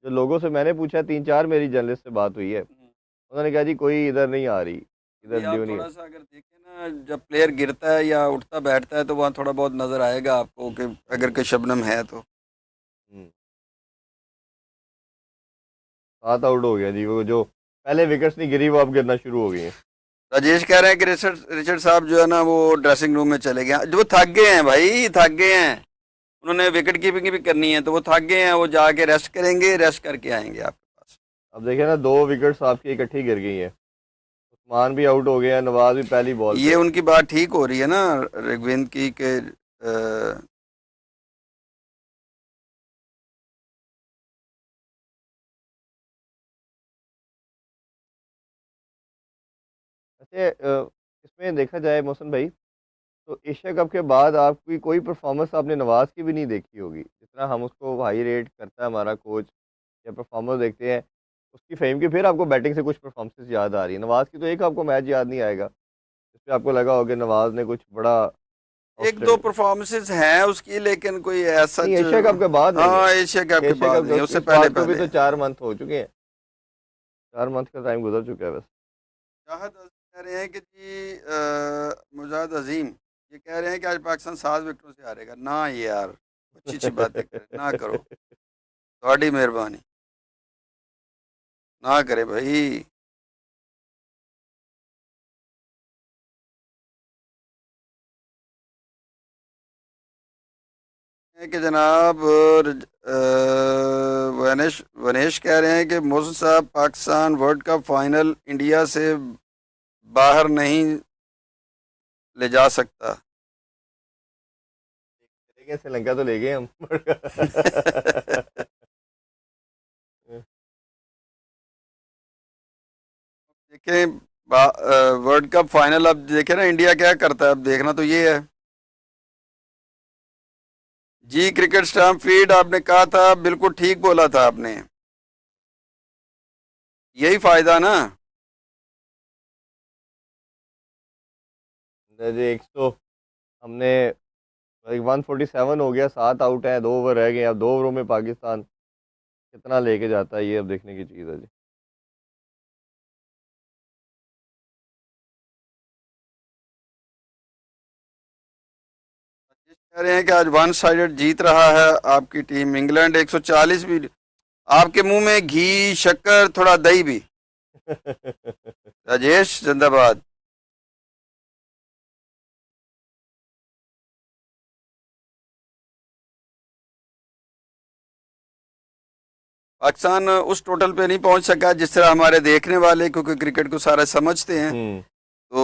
S1: जो लोगों से मैंने पूछा, 3-4 मेरी जर्नलिस्ट से बात हुई है, उन्होंने कहा जी कोई इधर नहीं आ रही,
S2: अभी
S1: इधर
S2: आप
S1: ड्यू नहीं है।
S2: थोड़ा सा अगर देखें ना, जब प्लेयर गिरता है या उठता बैठता है तो वहाँ थोड़ा बहुत नज़र आएगा आपको कि अगर
S1: हम्म।
S2: कोई शबनम है तो।
S1: हम्म। 7 आउट हो गया जी, वो जो पहले विकेट्स नहीं गिरी वो अब गिरना शुरू हो गई हैं।
S2: राजेश कह रहे हैं कि रिचर्ड रिचर्ड साहब जो है ना वो ड्रेसिंग रूम में चले गए, जो थक गए हैं भाई, थक गए हैं। उन्होंने विकेट कीपिंग भी करनी है तो वो थक गए हैं, वो जाके रेस्ट करेंगे, रेस्ट करके आएंगे आपके पास।
S1: अब देखिए ना, 2 विकेट्स आपकी इकट्ठी गिर गई हैं। उस्मान भी आउट हो गया, नवाज भी पहली बॉल
S2: ये
S1: पे।
S2: उनकी बात ठीक हो रही है ना रघुविंद की कि
S1: अच्छा, इसमें देखा जाए मोहसिन भाई, तो एशिया कप के बाद आपकी कोई परफॉर्मेंस आपने नवाज की भी नहीं देखी होगी। जितना हम उसको हाई रेट करता है हमारा कोच, या परफॉर्मेंस देखते हैं उसकी फेम की, फिर आपको बैटिंग से कुछ परफॉर्मेंसेस याद आ रही है। नवाज की तो एक आपको मैच याद नहीं आएगा जिसपे आपको लगा होगा कि नवाज ने कुछ बड़ा
S2: एक दो
S1: आउटस्टैंडिंग।
S2: परफॉर्मेंसेस हैं उसकी, लेकिन कोई ऐसा
S1: नहीं, एशिया कप के बाद नहीं है।
S2: हाँ, एशिया कप के
S1: एशिया
S2: बाद
S1: कप
S2: नहीं,
S1: के
S2: उससे
S1: इस
S2: पहले
S1: बात को भी
S2: पहले
S1: तो
S2: है।
S1: 4 मंथ हो चुके हैं। 4 मंथ का टाइम गुजर चुका है बस।
S2: चाहत कह रहे हैं कि जी मुजाहिद अजीम ये कह रहे हैं कि आज पाकिस्तान 7 विकेटों से हारेगा ना यार, अच्छी अच्छी बातें करें ना करो, थोड़ी मेहरबानी ना करे भाई। है कि जनाब वनेश वनेश कह रहे हैं कि मोहसिन साहब Pakistan world cup final India से बाहर नहीं ले जा सकता।
S1: ले गए श्रीलंका तो ले गए हम।
S2: देखें वर्ल्ड कप फाइनल, अब देखें ना इंडिया क्या करता है, अब देखना तो ये है। जी क्रिकेट स्टाम्प फीड आपने कहा था, बिल्कुल ठीक बोला था आपने, यही फायदा ना।
S1: एक तो हमने 147 हो गया, 7 आउट है, 2 ओवर रह गए। अब 2 ओवरों में पाकिस्तान कितना लेके जाता है, ये अब देखने की चीज़ है जी।
S2: कह रहे हैं कि आज वन साइडेड जीत रहा है आपकी टीम, इंग्लैंड 140 भी। आपके मुंह में घी शक्कर थोड़ा दही भी। राजेश जिंदाबाद। पाकिस्तान उस टोटल पे नहीं पहुंच सका जिस तरह हमारे देखने वाले, क्योंकि क्रिकेट को सारा समझते हैं,
S1: हम्म।
S2: तो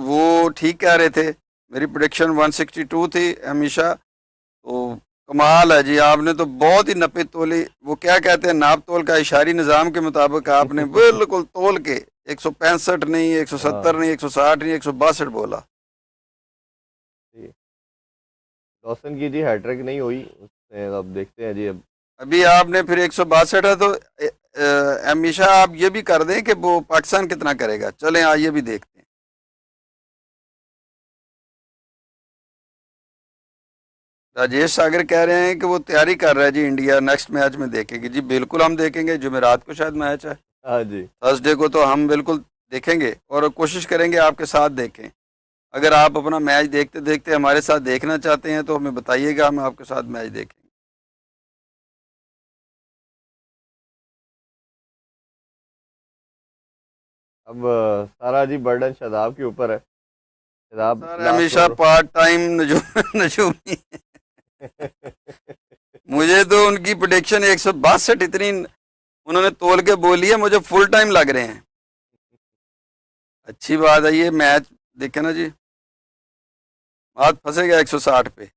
S2: वो ठीक कह रहे थे। मेरी प्रोडिक्शन 162 थी हमेशा। तो कमाल है जी, आपने तो बहुत ही नपे तोली, वो क्या कहते हैं नाप तोल का इशारी निज़ाम के मुताबिक आपने बिल्कुल तोल के 165 नहीं, 170
S1: हाँ
S2: नहीं, 160 नहीं, 162 बोला।
S1: जी। डॉसन की जी हैट्रिक नहीं हुई उसने, अब देखते हैं जी अब।
S2: अभी आपने फिर 162 है तो हमेशा आप ये भी कर दें कि वो पाकिस्तान कितना करेगा, चलें आइए भी देखते हैं। राजेश सागर कह रहे हैं कि वो तैयारी कर रहा है जी, इंडिया नेक्स्ट मैच में देखेगी जी, बिल्कुल हम देखेंगे, जुमेरात को शायद मैच है,
S1: हाँ जी।
S2: थर्सडे को तो हम बिल्कुल देखेंगे और कोशिश करेंगे आपके साथ देखें। अगर आप अपना मैच देखते देखते हमारे साथ देखना चाहते हैं तो हमें बताइएगा, हम आपके साथ मैच देखेंगे।
S1: अब सारा जी बर्डन शादाब के ऊपर है। शादाब
S2: सर
S1: लास्ट
S2: हमेशा
S1: ओवर।
S2: पार्ट टाइम नजूम नजूमी। मुझे तो उनकी प्रोडिक्शन 162 इतनी उन्होंने तोल के बोली है, मुझे फुल टाइम लग रहे हैं। अच्छी बात है, ये मैच देखे ना जी, हाथ फंसेगा 160 पे।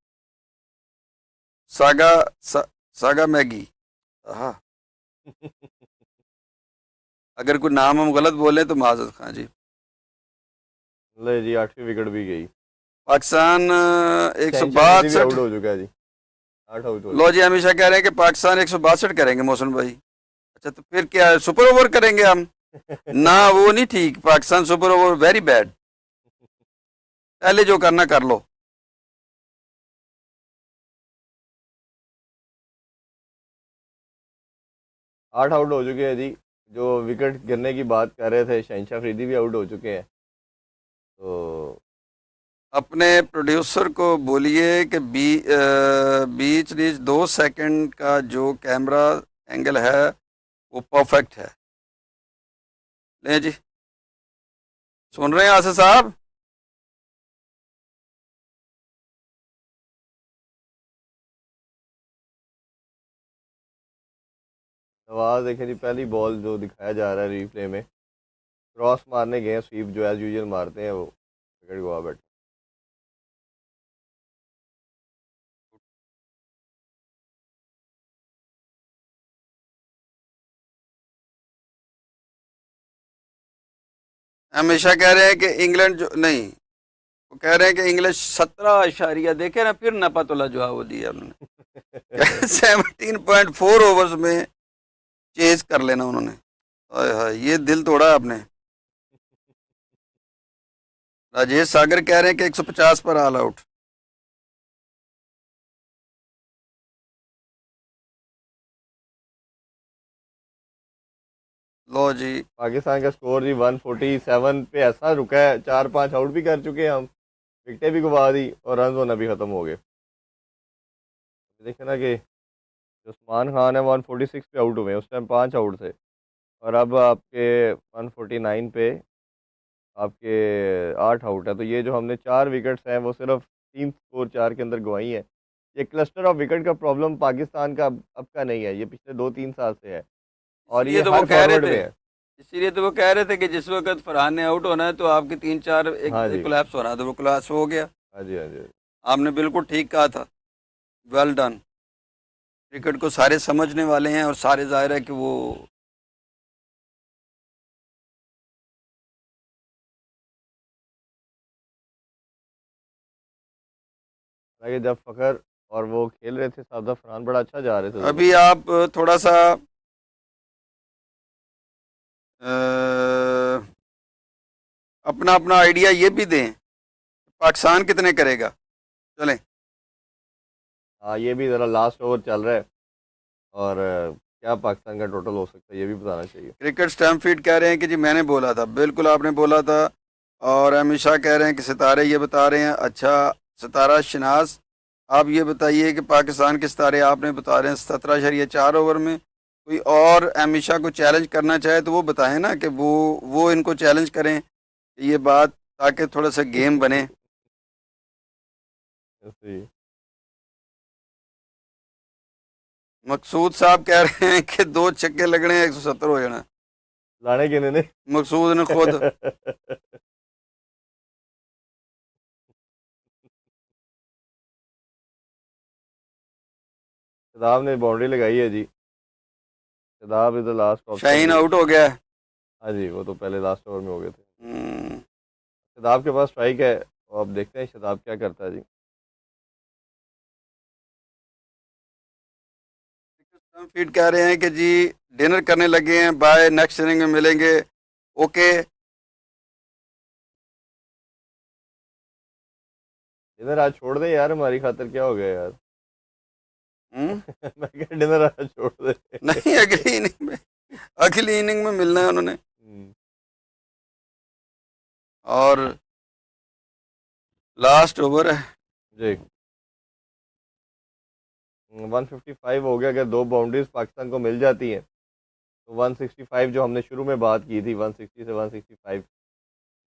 S2: सागा सा, सागा मैगी। हाँ, अगर कोई नाम हम गलत बोले तो माजरत खां जी।
S1: ले जी 8वीं विकेट भी गई।
S2: पाकिस्तान एक सौ
S1: शहनशाह अफरीदी भी
S2: बासठ
S1: आउट हो चुका है जी, 8 आउट हो
S2: लो
S1: चुके।
S2: जी, हमेशा कह रहे हैं कि पाकिस्तान 162 करेंगे मौसम भाई। अच्छा, तो फिर क्या सुपर ओवर करेंगे हम? ना, वो नहीं ठीक। Pakistan super over very bad. पहले जो करना कर लो।
S1: 8 आउट हो चुके हैं जी। जो विकेट गिरने की बात कर रहे थे, शहनशाह अफरीदी भी आउट हो चुके हैं। तो
S2: अपने प्रोड्यूसर को बोलिए कि बीच बीच 2 सेकंड का जो कैमरा एंगल है वो परफेक्ट है। ले जी, सुन रहे हैं आसिफ साहब?
S1: नवाज देखें जी, पहली बॉल जो दिखाया जा रहा है रिप्ले में, क्रॉस मारने गए हैं, स्वीप जो एज यूजुअल मारते हैं वो विकेट गवा बैठे।
S2: हमेशा कह रहे हैं कि इंग्लैंड जो नहीं, वो कह रहे हैं कि इंग्लिश 17 इशारिया देखे ना, फिर नपातुल्ला जो वो दिया उन्होंने। 17.4 ओवर्स में चेज कर लेना उन्होंने। हाय हाय, ये दिल तोड़ा आपने। राजेश सागर कह रहे हैं कि 150 पर ऑल आउट। लो जी,
S1: पाकिस्तान का स्कोर जी 147 पे ऐसा रुका है, 4-5 आउट भी कर चुके हैं हम, विकेटें भी गवा दी और रन होना भी ख़त्म हो गए। देखे ना कि जो उस्मान खान है 146 पे आउट हुए हैं, उस टाइम 5 आउट थे, और अब आपके 149 पे आपके 8 आउट है। तो ये जो हमने 4 विकेट्स हैं वो सिर्फ 3 स्कोर 4 के अंदर गवाई हैं। ये क्लस्टर ऑफ विकेट का प्रॉब्लम पाकिस्तान का अब का नहीं है, ये पिछले 2-3 साल से है, और
S2: इसीलिए
S1: ये
S2: तो वो
S1: हर
S2: कह रहे
S1: फॉर्मेट
S2: थे
S1: में है।
S2: इसीलिए तो वो कह रहे थे कि जिस वक्त फरहान ने आउट होना है तो आपके 3-4
S1: हाँ
S2: एक
S1: जी,
S2: कोलैप्स होना है, तो वो कोलैप्स हो गया।
S1: हाँ जी, हाँ जी।
S2: आपने बिल्कुल ठीक कहा था। Well done. क्रिकेट को सारे समझने वाले हैं और सारे जाहिर है कि वो
S1: हालांकि जब फ़खर और वो खेल रहे थे, सादा फरहान बड़ा अच्छा जा रहे थे दोनों।
S2: अभी आप थोड़ा सा अ, अपना अपना आइडिया ये भी दें, पाकिस्तान कितने करेगा। चलें।
S1: हाँ, ये भी ज़रा लास्ट ओवर चल रहा है, और क्या पाकिस्तान का टोटल हो सकता है ये भी बताना चाहिए।
S2: क्रिकेट स्टैम्पफीड कह रहे हैं कि जी मैंने बोला था, बिल्कुल आपने बोला था। और अमित शाह कह रहे हैं कि सितारे ये बता रहे हैं। अच्छा, सितारा शनाज, आप ये बताइए कि पाकिस्तान के सितारे आपने बता रहे हैं 17.4 ओवर में। कोई और अमित शाह को चैलेंज करना चाहे तो वो बताएं ना, कि वो इनको चैलेंज करें ये बात, ताकि थोड़ा सा गेम बने।
S1: जी।
S2: मकसूद साहब कह रहे हैं कि 2 छक्के लगने 170 हो जाना।
S1: लाने किन्ने ने?
S2: मकसूद ने खुद।
S1: शदाब ने बाउंड्री लगाई है जी। Shadab is the last option
S2: Shaheen
S1: जी।
S2: आउट हो गया है।
S1: हाँ जी, वो तो पहले लास्ट ओवर में हो गए थे।
S2: हम्म,
S1: शदाब के पास स्ट्राइक है, और अब देखते हैं शदाब क्या करता है जी।
S2: फीड कह रहे हैं कि जी डिनर करने लगे हैं, बाय नेक्स्ट इनिंग में मिलेंगे। ओके।
S1: डिनर आज छोड़ दे यार, हमारी खातिर क्या हो गया यार।
S2: हम्म,
S1: मैं क्या, डिनर आज छोड़ दे।
S2: नहीं, अगली इनिंग में मिलना है उन्होंने।
S1: हम्म,
S2: और लास्ट ओवर है।
S1: जी। 155 हो गया, अगर 2 बाउंड्रीज पाकिस्तान को मिल जाती हैं तो 165 जो हमने शुरू में बात की थी, 160 से 165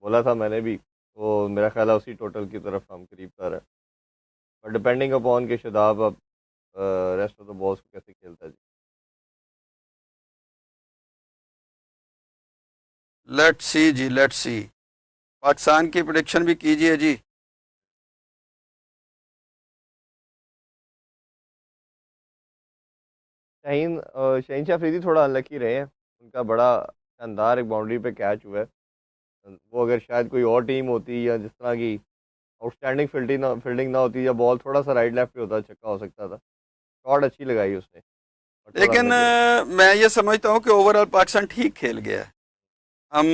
S1: बोला था मैंने भी, तो मेरा ख्याल है उसी टोटल की तरफ हम करीब कर रहे हैं। और डिपेंडिंग अपॉन के शदाब अब रेस्ट ऑफ द बॉल्स को कैसे खेलता है जी।
S2: लेट्स सी जी, लेट्स सी। पाकिस्तान की प्रोडिक्शन भी कीजिए जी।
S1: शहीन शाह अफरीदी थोड़ा अनलकी रहे हैं, उनका बड़ा शानदार एक बाउंड्री पे कैच हुआ है, वो अगर शायद कोई और टीम होती या जिस तरह की आउटस्टैंडिंग फील्डिंग ना होती या बॉल थोड़ा सा राइट लेफ्ट पे होता, छक्का हो सकता था। शॉट अच्छी लगाई उसने, बट वो रन
S2: लेकिन
S1: में गिरा।
S2: मैं ये समझता हूँ कि ओवरऑल पाकिस्तान ठीक खेल गया है। हम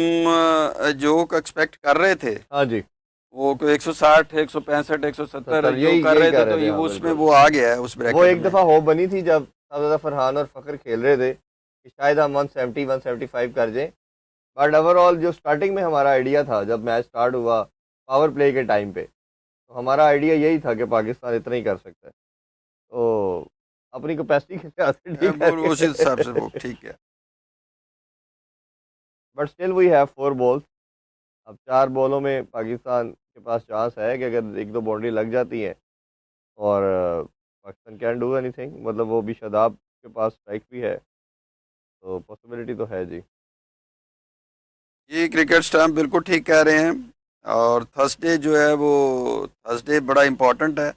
S2: जो एक्सपेक्ट कर रहे थे,
S1: हाँ जी।
S2: वो कोई 160, 165, 170
S1: 70,
S2: जो
S1: यही
S2: कर
S1: यही
S2: रहे
S1: कह
S2: थे,
S1: रहे
S2: तो
S1: थे,
S2: ये
S1: हाँ
S2: उसमें
S1: बिल्कुल।
S2: वो आ गया है उस
S1: वो
S2: ब्रैकेट
S1: एक
S2: में।
S1: दफ़ा होप बनी थी जब साहबजादा फरहान और फ़खर खेल रहे थे कि शायद हम 170 175 कर जाएं। बट ओवरऑल जो स्टार्टिंग में हमारा आइडिया था जब मैच स्टार्ट हुआ पावर प्ले के टाइम पे, तो हमारा आइडिया यही था कि पाकिस्तान इतना ही कर सकता है। तो अपनी कैपेसिटी के हिसाब से ठीक
S2: वो
S1: है।
S2: उसी हिसाब से वो ठीक है।
S1: But still we have 4 balls. अब 4 बॉलों में पाकिस्तान के पास चांस है कि अगर एक दो बाउंड्री लग जाती हैं और पाकिस्तान कैन डू एनीथिंग, मतलब वो भी शादाब के पास स्ट्राइक भी है, तो पॉसिबिलिटी तो है जी।
S2: ये क्रिकेट स्टैम्प बिल्कुल ठीक कह रहे हैं। और थर्सडे जो है वो थर्सडे बड़ा इम्पोर्टेंट है।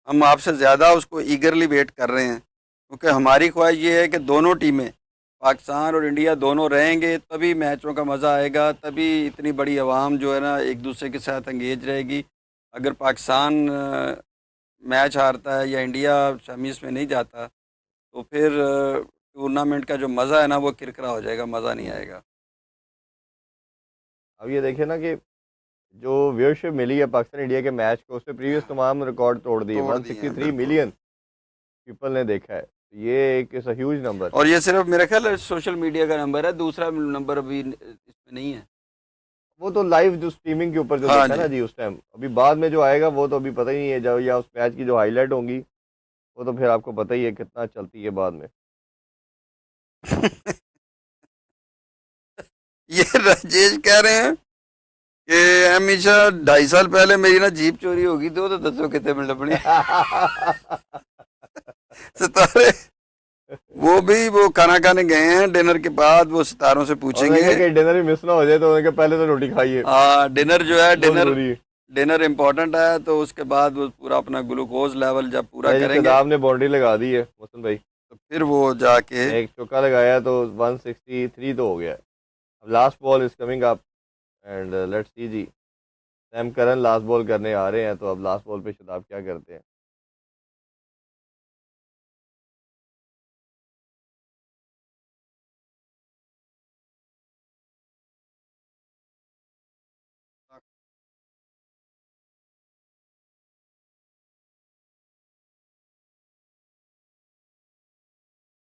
S2: हम आपसे ज़्यादा उसको ईगरली वेट कर रहे हैं, क्योंकि हमारी ख्वाहिश ये है कि दोनों टीमें, पाकिस्तान और इंडिया दोनों रहेंगे, तभी मैचों का मज़ा आएगा, तभी इतनी बड़ी आवाम जो है ना एक दूसरे के साथ एंगेज रहेगी। अगर पाकिस्तान मैच हारता है या इंडिया सेमीज में नहीं जाता, तो फिर टूर्नामेंट का जो मज़ा है ना वो किरकिरा हो जाएगा, मज़ा नहीं
S1: हम्म।
S2: आएगा।
S1: अब ये देखिए ना कि जो व्यूअरशिप मिली है पाकिस्तान इंडिया के मैच को, उसने प्रीवियस तमाम रिकॉर्ड तोड़ दिए।
S2: तोड़ दिए हैं
S1: 163
S2: बिल्कुल।
S1: मिलियन पीपल ने देखा है, ये एक ह्यूज नंबर।
S2: और ये सिर्फ मेरा ख्याल है सोशल मीडिया का नंबर है, दूसरा नंबर अभी इसमें नहीं है।
S1: वो तो लाइव जो स्ट्रीमिंग के ऊपर जो
S2: हाँ
S1: देखा
S2: जी।
S1: ना जी उस टाइम, अभी बाद में जो आएगा वो तो अभी पता ही नहीं है, जब या उस मैच की जो हाईलाइट होंगी वो तो फिर आपको पता ही है कितना चलती है बाद में।
S2: ये राजेश कह रहे हैं कि हमेशा 2.5 साल पहले मेरी ना जीप चोरी होगी तो दसो कितने में लभनी। सितारे वो खाना खाने गए हैं, डिनर के बाद वो सितारों से
S1: उन्होंने
S2: पूछेंगे।
S1: कहा कि डिनर भी मिस ना हो जाए, तो उन्होंने कहा पहले तो रोटी खाइए,
S2: हाँ, डिनर जो है,
S1: वो
S2: डिनर
S1: जरूरी है।
S2: डिनर इम्पोर्टेंट है, तो उसके बाद वो पूरा अपना ग्लूकोज लेवल जब पूरा
S1: भाई जी
S2: करेंगे,
S1: शदाब ने बाउंड्री लगा दी है मोहसिन भाई,
S2: तो फिर वो जाके।
S1: एक चौका लगाया तो 163 तो हो गया है। अब last ball is coming up and let's see जी। सैम करन लास्ट बॉल करने आ रहे हैं, तो अब लास्ट बॉल पे शदाब क्या करते हैं।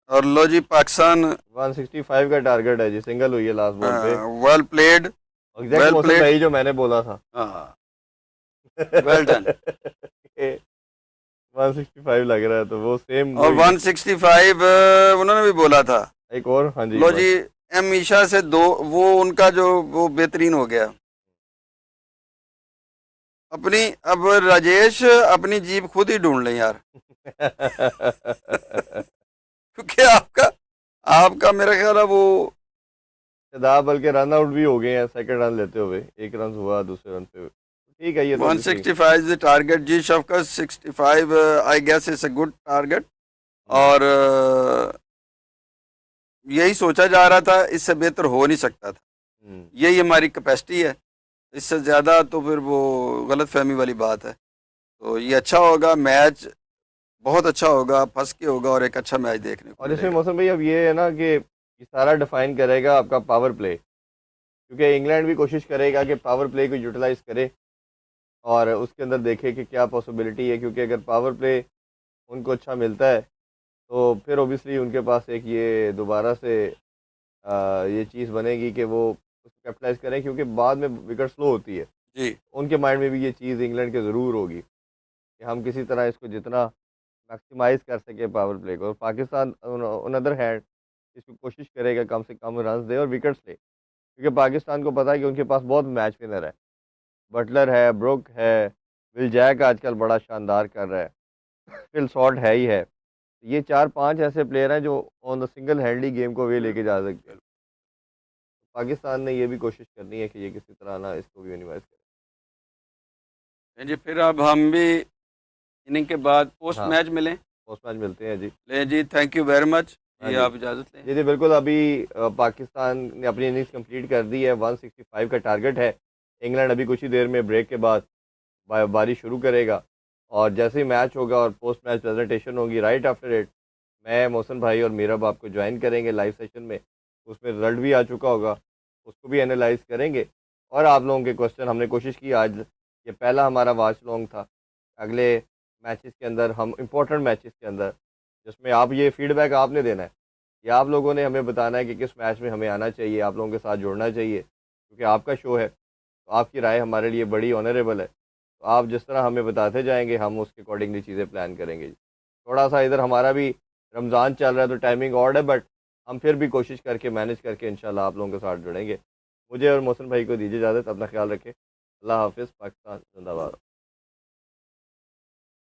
S2: और लो जी पाकिस्तान।
S1: 165 का टारगेट है जी, सिंगल हुई है लास्ट बॉल पे।
S2: Well played.
S1: Exact
S2: well
S1: Mohsin
S2: played.
S1: भाई जो मैंने बोला था।
S2: हाँ, वेल डन।
S1: 165 लग रहा है, तो वो सेम
S2: और
S1: वही।
S2: 165 उन्होंने भी बोला था।
S1: एक और, हाँ जी
S2: लो
S1: वन।
S2: जी, एम ईशा से दो, वो उनका जो वो बेहतरीन हो गया अपनी। अब राजेश अपनी जीप खुद ही ढूंढ लें यार, क्योंकि आपका आपका मेरा ख्याल है वो
S1: शदाब बल्कि रन आउट भी हो गए हैं सेकंड रन लेते हुए, एक रन हुआ दूसरे रन पे। ठीक है, ये तो ऑब्वियसली।
S2: 165 इज द टारगेट जी। Shafqat 65 I guess is a good target.
S1: Hmm.
S2: और यही सोचा जा रहा था, इससे बेहतर हो नहीं सकता था।
S1: हम्म।
S2: यही हमारी कैपेसिटी है, इससे ज़्यादा तो फिर वो गलत फहमी वाली बात है। तो ये अच्छा होगा मैच, बहुत अच्छा होगा, फंस के होगा और एक अच्छा मैच देखने को
S1: और इसमें
S2: मिलेगा।
S1: मौसम भाई अब ये है ना कि ये सारा डिफाइन करेगा आपका पावर प्ले, क्योंकि इंग्लैंड भी कोशिश करेगा कि पावर प्ले को यूटिलाइज करे और उसके अंदर देखे कि क्या पॉसिबिलिटी है, क्योंकि अगर पावर प्ले उनको अच्छा मिलता है तो फिर ओबियसली उनके पास एक ये दोबारा से ये चीज़ बनेगी कि वो उसको कैपिटलाइज करें, क्योंकि बाद में विकेट स्लो होती है।
S2: जी।
S1: उनके माइंड में भी ये चीज़ इंग्लैंड के ज़रूर होगी कि हम किसी तरह इसको जितना मैक्सिमाइज कर सके पावर प्ले को। और पाकिस्तान ऑन अदर हैंड इसको कोशिश करेगा कम से कम रन दे और विकेट्स ले, क्योंकि पाकिस्तान को पता है कि उनके पास बहुत मैच विनर है। बटलर है, ब्रुक है, विल जैक आजकल बड़ा शानदार कर रहा है, फिल शॉट है ही है। ये 4-5 ऐसे प्लेयर हैं जो ऑन द सिंगल हैंडली गेम को वे लेके
S2: बिल्कुल
S1: जा
S2: बिल्कुल
S1: सकते हैं।
S2: बिल्कुल।
S1: पाकिस्तान ने ये भी कोशिश करनी है कि ये किसी तरह ना इसको भी मिनिमाइज
S2: जी, फिर अब हम भी इनिंग के बाद
S1: करें।
S2: पोस्ट
S1: हाँ,
S2: मैच मिलें।
S1: पोस्ट मैच मिलते हैं जी।
S2: ले जी, थैंक यू वेरी मच।
S1: हाँ
S2: जी,
S1: जी।
S2: आप इजाज़त लें।
S1: जी, जी, बिल्कुल अभी पाकिस्तान ने अपनी इनिंग्स कंप्लीट कर दी है, 165 का टारगेट है। इंग्लैंड अभी कुछ ही देर में ब्रेक के बाद बारिश शुरू करेगा और जैसे ही मैच होगा और पोस्ट मैच प्रेजेंटेशन होगी राइट आफ्टर इट, मैं, मोहसिन भाई और मीरब आपको ज्वाइन करेंगे लाइव सेशन में। उसमें रिजल्ट भी आ चुका होगा, उसको भी एनालाइज करेंगे और आप लोगों के क्वेश्चन हमने कोशिश की आज, ये पहला हमारा वॉच लॉन्ग था। अगले मैचेस के अंदर हम इम्पोर्टेंट मैचेस के अंदर जिसमें आप ये फीडबैक आपने देना है, ये आप लोगों ने हमें बताना है कि किस मैच में हमें आना चाहिए, आप लोगों के साथ जुड़ना चाहिए क्योंकि आपका शो है, तो आपकी राय हमारे लिए बड़ी ऑनरेबल है। तो आप जिस तरह हमें बताते जाएंगे हम उसके अकॉर्डिंगली चीज़ें प्लान करेंगे। थोड़ा सा इधर हमारा भी रमज़ान चल रहा है तो टाइमिंग ऑड है, बट हम फिर भी कोशिश करके मैनेज करके इंशाल्लाह आप लोगों के साथ जुड़ेंगे। मुझे और मोहसिन भाई को दीजिए इजाज़त, अपना ख्याल रखें। अल्लाह हाफ़िज़। पाकिस्तान जिंदाबाद।